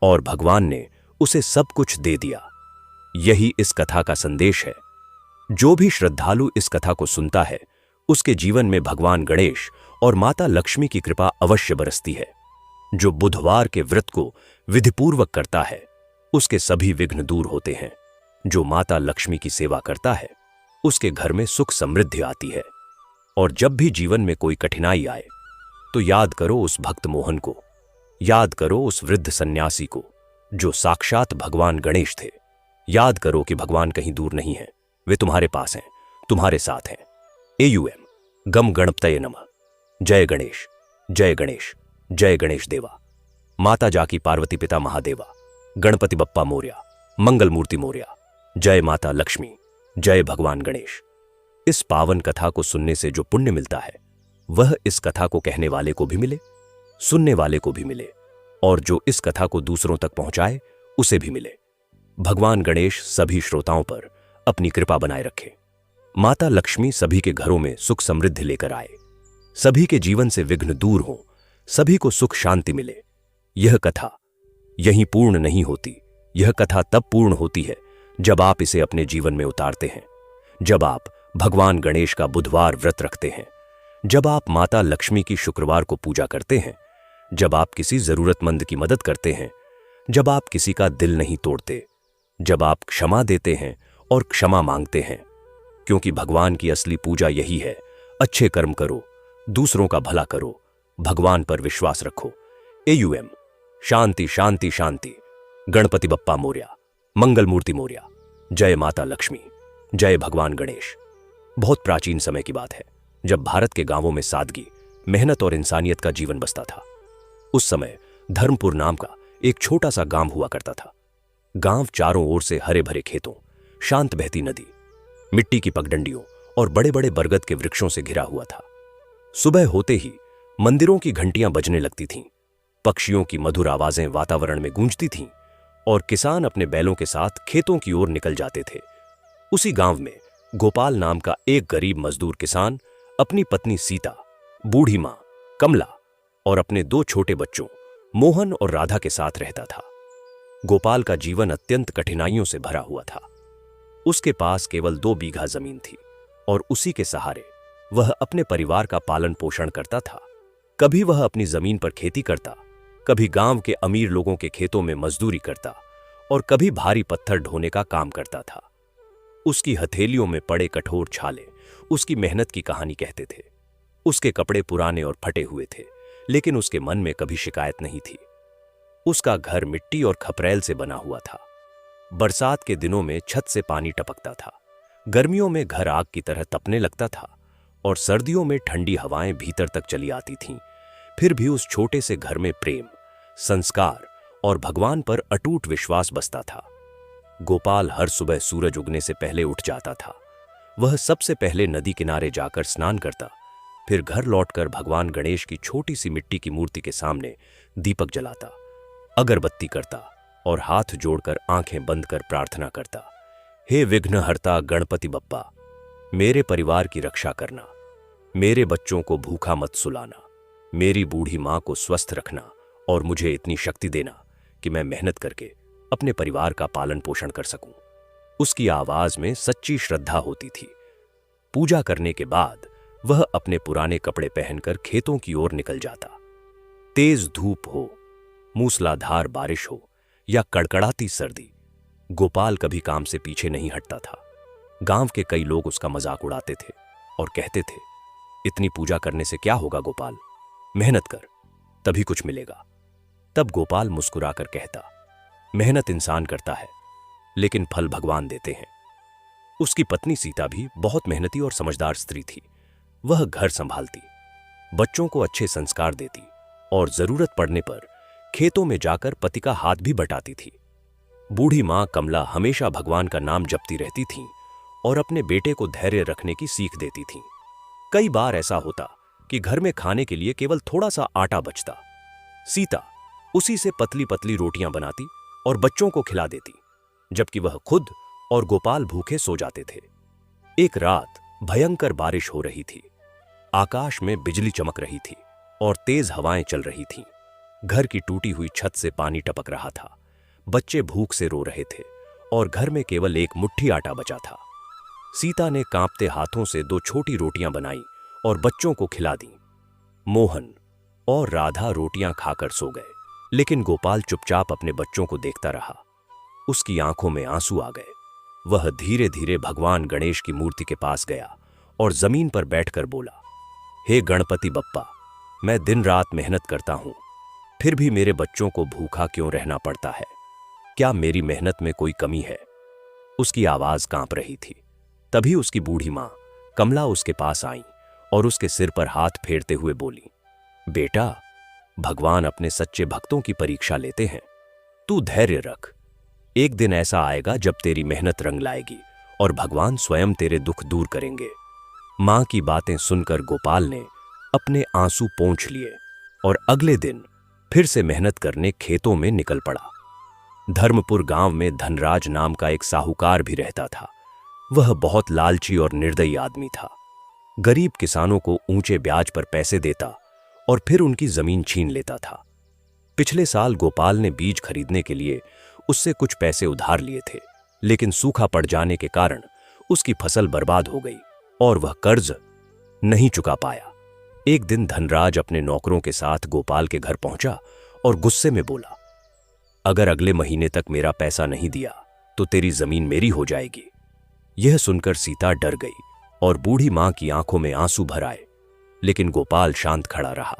और भगवान ने उसे सब कुछ दे दिया। यही इस कथा का संदेश है। जो भी श्रद्धालु इस कथा को सुनता है, उसके जीवन में भगवान गणेश और माता लक्ष्मी की कृपा अवश्य बरसती है। जो बुधवार के व्रत को विधिपूर्वक करता है, उसके सभी विघ्न दूर होते हैं। जो माता लक्ष्मी की सेवा करता है, उसके घर में सुख समृद्धि आती है। और जब भी जीवन में कोई कठिनाई आए, तो याद करो उस भक्त मोहन को, याद करो उस वृद्ध सन्यासी को जो साक्षात भगवान गणेश थे। याद करो कि भगवान कहीं दूर नहीं है, वे तुम्हारे पास हैं, तुम्हारे साथ हैं। AUM गम गणपतये नमः। जय गणेश, जय गणेश, जय गणेश देवा। माता जाकी पार्वती पिता महादेवा, गणपति बप्पा मोरया, मंगल मूर्ति मोरया। जय माता लक्ष्मी, जय भगवान गणेश। इस पावन कथा को सुनने से जो पुण्य मिलता है, वह इस कथा को कहने वाले को भी मिले, सुनने वाले को भी मिले, और जो इस कथा को दूसरों तक पहुंचाए उसे भी मिले। भगवान गणेश सभी श्रोताओं पर अपनी कृपा बनाए रखे। माता लक्ष्मी सभी के घरों में सुख समृद्धि लेकर आए, सभी के जीवन से विघ्न दूर हो, सभी को सुख शांति मिले। यह कथा यहीं पूर्ण नहीं होती। यह कथा तब पूर्ण होती है जब आप इसे अपने जीवन में उतारते हैं, जब आप भगवान गणेश का बुधवार व्रत रखते हैं, जब आप माता लक्ष्मी की शुक्रवार को पूजा करते हैं, जब आप किसी जरूरतमंद की मदद करते हैं, जब आप किसी का दिल नहीं तोड़ते, जब आप क्षमा देते हैं और क्षमा मांगते हैं। क्योंकि भगवान की असली पूजा यही है। अच्छे कर्म करो, दूसरों का भला करो, भगवान पर विश्वास रखो। AUM शांति शांति शांति। गणपति बप्पा मोरया, मंगल मूर्ति मोरया। जय माता लक्ष्मी, जय भगवान गणेश। बहुत प्राचीन समय की बात है, जब भारत के गांवों में सादगी, मेहनत और इंसानियत का जीवन बसता था। उस समय धर्मपुर नाम का एक छोटा सा गांव हुआ करता था। गांव चारों ओर से हरे भरे खेतों, शांत बहती नदी, मिट्टी की पगडंडियों और बड़े बड़े बरगद के वृक्षों से घिरा हुआ था। सुबह होते ही मंदिरों की घंटियां बजने लगती थीं, पक्षियों की मधुर आवाजें वातावरण में गूंजती थीं और किसान अपने बैलों के साथ खेतों की ओर निकल जाते थे। उसी गांव में गोपाल नाम का एक गरीब मजदूर किसान अपनी पत्नी सीता, बूढ़ी मां कमला और अपने 2 छोटे बच्चों मोहन और राधा के साथ रहता था। गोपाल का जीवन अत्यंत कठिनाइयों से भरा हुआ था। उसके पास केवल 2 बीघा जमीन थी और उसी के सहारे वह अपने परिवार का पालन पोषण करता था। कभी वह अपनी जमीन पर खेती करता, कभी गांव के अमीर लोगों के खेतों में मजदूरी करता और कभी भारी पत्थर ढोने का काम करता था। उसकी हथेलियों में पड़े कठोर छाले उसकी मेहनत की कहानी कहते थे। उसके कपड़े पुराने और फटे हुए थे, लेकिन उसके मन में कभी शिकायत नहीं थी। उसका घर मिट्टी और खपरेल से बना हुआ था। बरसात के दिनों में छत से पानी टपकता था, गर्मियों में घर आग की तरह तपने लगता था और सर्दियों में ठंडी हवाएं भीतर तक चली आती थीं। फिर भी उस छोटे से घर में प्रेम, संस्कार और भगवान पर अटूट विश्वास बसता था। गोपाल हर सुबह सूरज उगने से पहले उठ जाता था। वह सबसे पहले नदी किनारे जाकर स्नान करता, फिर घर लौटकर भगवान गणेश की छोटी सी मिट्टी की मूर्ति के सामने दीपक जलाता, अगरबत्ती करता और हाथ जोड़कर आंखें बंद कर प्रार्थना करता, हे विघ्नहर्ता गणपति बप्पा, मेरे परिवार की रक्षा करना, मेरे बच्चों को भूखा मत सुलाना, मेरी बूढ़ी मां को स्वस्थ रखना और मुझे इतनी शक्ति देना कि मैं मेहनत करके अपने परिवार का पालन पोषण कर सकूं। उसकी आवाज में सच्ची श्रद्धा होती थी। पूजा करने के बाद वह अपने पुराने कपड़े पहनकर खेतों की ओर निकल जाता। तेज धूप हो, मूसलाधार बारिश हो या कड़कड़ाती सर्दी, गोपाल कभी काम से पीछे नहीं हटता था। गांव के कई लोग उसका मजाक उड़ाते थे और कहते थे, इतनी पूजा करने से क्या होगा गोपाल, मेहनत कर, तभी कुछ मिलेगा। तब गोपाल मुस्कुराकर कहता, मेहनत इंसान करता है, लेकिन फल भगवान देते हैं। उसकी पत्नी सीता भी बहुत मेहनती और समझदार स्त्री थी। वह घर संभालती, बच्चों को अच्छे संस्कार देती और जरूरत पड़ने पर खेतों में जाकर पति का हाथ भी बटाती थी। बूढ़ी मां कमला हमेशा भगवान का नाम जपती रहती थीं और अपने बेटे को धैर्य रखने की सीख देती थीं। कई बार ऐसा होता कि घर में खाने के लिए केवल थोड़ा सा आटा बचता। सीता उसी से पतली पतली रोटियां बनाती और बच्चों को खिला देती, जबकि वह खुद और गोपाल भूखे सो जाते थे। एक रात भयंकर बारिश हो रही थी। आकाश में बिजली चमक रही थी और तेज हवाएं चल रही थीं। घर की टूटी हुई छत से पानी टपक रहा था। बच्चे भूख से रो रहे थे और घर में केवल एक मुट्ठी आटा बचा था। सीता ने कांपते हाथों से 2 छोटी रोटियां बनाई और बच्चों को खिला दी। मोहन और राधा रोटियां खाकर सो गए, लेकिन गोपाल चुपचाप अपने बच्चों को देखता रहा। उसकी आंखों में आंसू आ गए। वह धीरे धीरे भगवान गणेश की मूर्ति के पास गया और जमीन पर बैठकर बोला, हे गणपति बप्पा, मैं दिन रात मेहनत करता हूं, फिर भी मेरे बच्चों को भूखा क्यों रहना पड़ता है? क्या मेरी मेहनत में कोई कमी है? उसकी आवाज कांप रही थी। तभी उसकी बूढ़ी मां कमला उसके पास आई और उसके सिर पर हाथ फेरते हुए बोली, बेटा, भगवान अपने सच्चे भक्तों की परीक्षा लेते हैं। तू धैर्य रख। एक दिन ऐसा आएगा जब तेरी मेहनत रंग लाएगी और भगवान स्वयं तेरे दुख दूर करेंगे। मां की बातें सुनकर गोपाल ने अपने आंसू पोंछ लिए और अगले दिन फिर से मेहनत करने खेतों में निकल पड़ा। धर्मपुर गांव में धनराज नाम का एक साहूकार भी रहता था। वह बहुत लालची और निर्दयी आदमी था। गरीब किसानों को ऊंचे ब्याज पर पैसे देता और फिर उनकी जमीन छीन लेता था। पिछले साल गोपाल ने बीज खरीदने के लिए उससे कुछ पैसे उधार लिए थे, लेकिन सूखा पड़ जाने के कारण उसकी फसल बर्बाद हो गई और वह कर्ज नहीं चुका पाया। एक दिन धनराज अपने नौकरों के साथ गोपाल के घर पहुंचा और गुस्से में बोला, अगर अगले महीने तक मेरा पैसा नहीं दिया तो तेरी जमीन मेरी हो जाएगी। यह सुनकर सीता डर गई और बूढ़ी मां की आंखों में आंसू भर आए, लेकिन गोपाल शांत खड़ा रहा।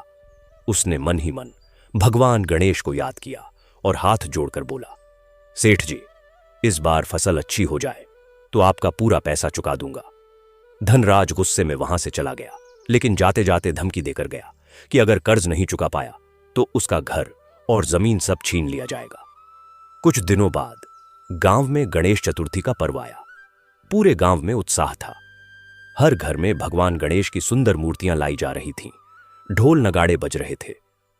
उसने मन ही मन भगवान गणेश को याद किया और हाथ जोड़कर बोला, सेठ जी, इस बार फसल अच्छी हो जाए तो आपका पूरा पैसा चुका दूंगा। धनराज गुस्से में वहां से चला गया, लेकिन जाते जाते धमकी देकर गया कि अगर कर्ज नहीं चुका पाया तो उसका घर और जमीन सब छीन लिया जाएगा। कुछ दिनों बाद गांव में गणेश चतुर्थी का पर्व आया। पूरे गांव में उत्साह था। हर घर में भगवान गणेश की सुंदर मूर्तियां लाई जा रही थीं। ढोल नगाड़े बज रहे थे,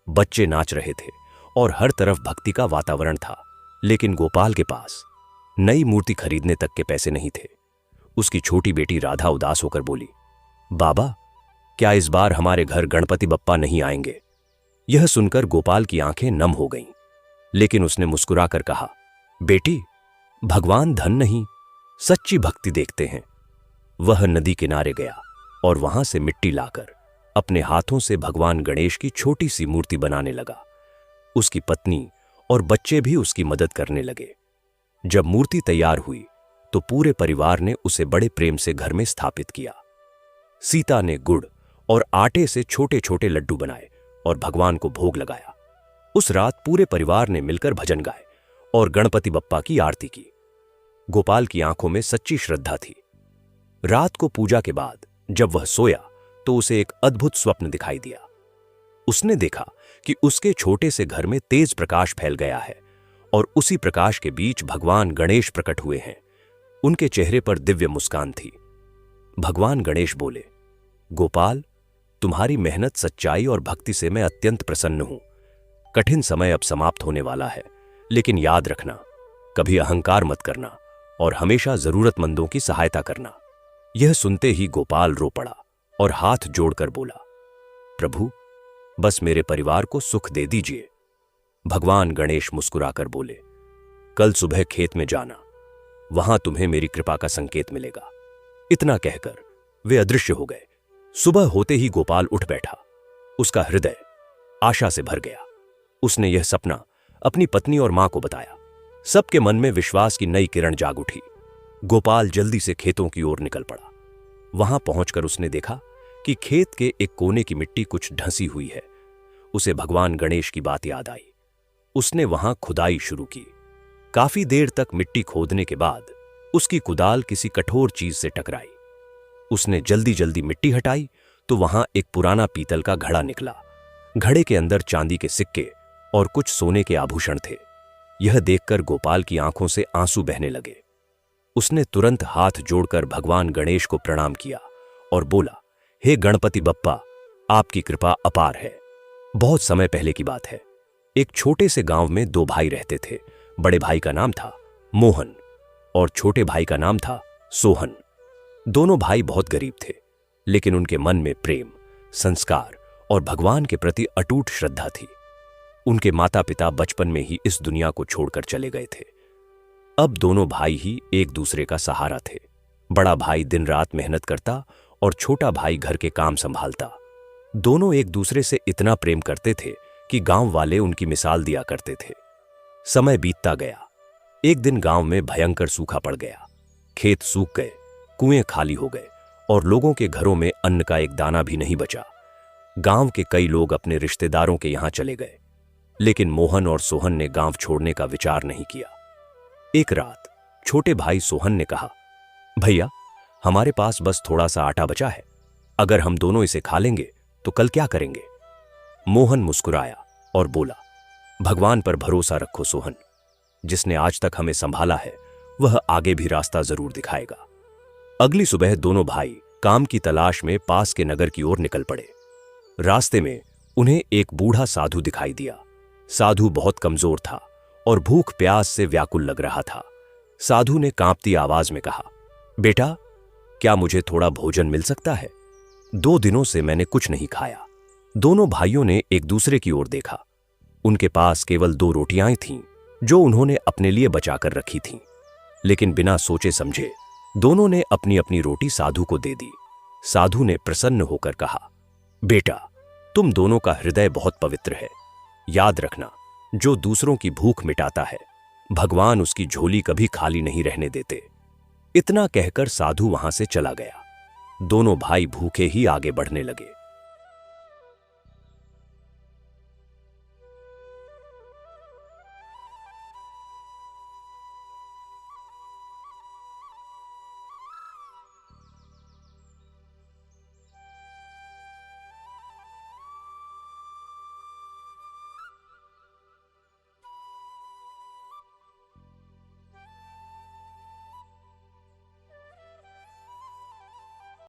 बच्चे नाच रहे थे और हर तरफ भक्ति का वातावरण था। लेकिन गोपाल के पास नई मूर्ति खरीदने तक के पैसे नहीं थे। उसकी छोटी बेटी राधा उदास होकर बोली, बाबा, क्या इस बार हमारे घर गणपति बप्पा नहीं आएंगे? यह सुनकर गोपाल की आंखें नम हो गईं, लेकिन उसने मुस्कुराकर कहा, बेटी, भगवान धन नहीं, सच्ची भक्ति देखते हैं। वह नदी किनारे गया और वहां से मिट्टी लाकर अपने हाथों से भगवान गणेश की छोटी सी मूर्ति बनाने लगा। उसकी पत्नी और बच्चे भी उसकी मदद करने लगे। जब मूर्ति तैयार हुई तो पूरे परिवार ने उसे बड़े प्रेम से घर में स्थापित किया। सीता ने गुड़ और आटे से छोटे छोटे लड्डू बनाए और भगवान को भोग लगाया। उस रात पूरे परिवार ने मिलकर भजन गाए और गणपति बप्पा की आरती की। गोपाल की आंखों में सच्ची श्रद्धा थी। रात को पूजा के बाद जब वह सोया तो उसे एक अद्भुत स्वप्न दिखाई दिया। उसने देखा कि उसके छोटे से घर में तेज प्रकाश फैल गया है और उसी प्रकाश के बीच भगवान गणेश प्रकट हुए हैं। उनके चेहरे पर दिव्य मुस्कान थी। भगवान गणेश बोले, गोपाल, तुम्हारी मेहनत, सच्चाई और भक्ति से मैं अत्यंत प्रसन्न हूं। कठिन समय अब समाप्त होने वाला है, लेकिन याद रखना, कभी अहंकार मत करना और हमेशा जरूरतमंदों की सहायता करना। यह सुनते ही गोपाल रो पड़ा और हाथ जोड़कर बोला, प्रभु, बस मेरे परिवार को सुख दे दीजिए। भगवान गणेश मुस्कुराकर बोले, कल सुबह खेत में जाना, वहां तुम्हें मेरी कृपा का संकेत मिलेगा। इतना कहकर वे अदृश्य हो गए। सुबह होते ही गोपाल उठ बैठा। उसका हृदय आशा से भर गया। उसने यह सपना अपनी पत्नी और मां को बताया। सबके मन में विश्वास की नई किरण जाग उठी। गोपाल जल्दी से खेतों की ओर निकल पड़ा। वहां पहुंचकर उसने देखा कि खेत के एक कोने की मिट्टी कुछ ढंसी हुई है। उसे भगवान गणेश की बात याद आई। उसने वहां खुदाई शुरू की। काफी देर तक मिट्टी खोदने के बाद उसकी कुदाल किसी कठोर चीज से टकराई। उसने जल्दी जल्दी मिट्टी हटाई तो वहां एक पुराना पीतल का घड़ा निकला। घड़े के अंदर चांदी के सिक्के और कुछ सोने के आभूषण थे। यह देखकर गोपाल की आंखों से आंसू बहने लगे। उसने तुरंत हाथ जोड़कर भगवान गणेश को प्रणाम किया और बोला, हे गणपति बप्पा, आपकी कृपा अपार है। बहुत समय पहले की बात है। एक छोटे से गांव में दो भाई रहते थे। बड़े भाई का नाम था मोहन और छोटे भाई का नाम था सोहन। दोनों भाई बहुत गरीब थे, लेकिन उनके मन में प्रेम, संस्कार और भगवान के प्रति अटूट श्रद्धा थी। उनके माता पिता बचपन में ही इस दुनिया को छोड़कर चले गए थे। अब दोनों भाई ही एक दूसरे का सहारा थे। बड़ा भाई दिन रात मेहनत करता और छोटा भाई घर के काम संभालता। दोनों एक दूसरे से इतना प्रेम करते थे कि गांव वाले उनकी मिसाल दिया करते थे। समय बीतता गया। एक दिन गांव में भयंकर सूखा पड़ गया। खेत सूख गए, कुएं खाली हो गए और लोगों के घरों में अन्न का एक दाना भी नहीं बचा। गांव के कई लोग अपने रिश्तेदारों के यहां चले गए, लेकिन मोहन और सोहन ने गांव छोड़ने का विचार नहीं किया। एक रात छोटे भाई सोहन ने कहा, भैया, हमारे पास बस थोड़ा सा आटा बचा है। अगर हम दोनों इसे खा लेंगे तो कल क्या करेंगे? मोहन मुस्कुराया और बोला, भगवान पर भरोसा रखो सोहन। जिसने आज तक हमें संभाला है वह आगे भी रास्ता जरूर दिखाएगा। अगली सुबह दोनों भाई काम की तलाश में पास के नगर की ओर निकल पड़े। रास्ते में उन्हें एक बूढ़ा साधु दिखाई दिया। साधु बहुत कमजोर था और भूख प्यास से व्याकुल लग रहा था। साधु ने कांपती आवाज में कहा, बेटा, क्या मुझे थोड़ा भोजन मिल सकता है? 2 दिनों से मैंने कुछ नहीं खाया। दोनों भाइयों ने एक दूसरे की ओर देखा। उनके पास केवल 2 रोटियां थीं, जो उन्होंने अपने लिए बचाकर रखी थीं। लेकिन बिना सोचे समझे दोनों ने अपनी अपनी रोटी साधु को दे दी। साधु ने प्रसन्न होकर कहा, बेटा, तुम दोनों का हृदय बहुत पवित्र है। याद रखना, जो दूसरों की भूख मिटाता है, भगवान उसकी झोली कभी खाली नहीं रहने देते। इतना कहकर साधु वहां से चला गया। दोनों भाई भूखे ही आगे बढ़ने लगे।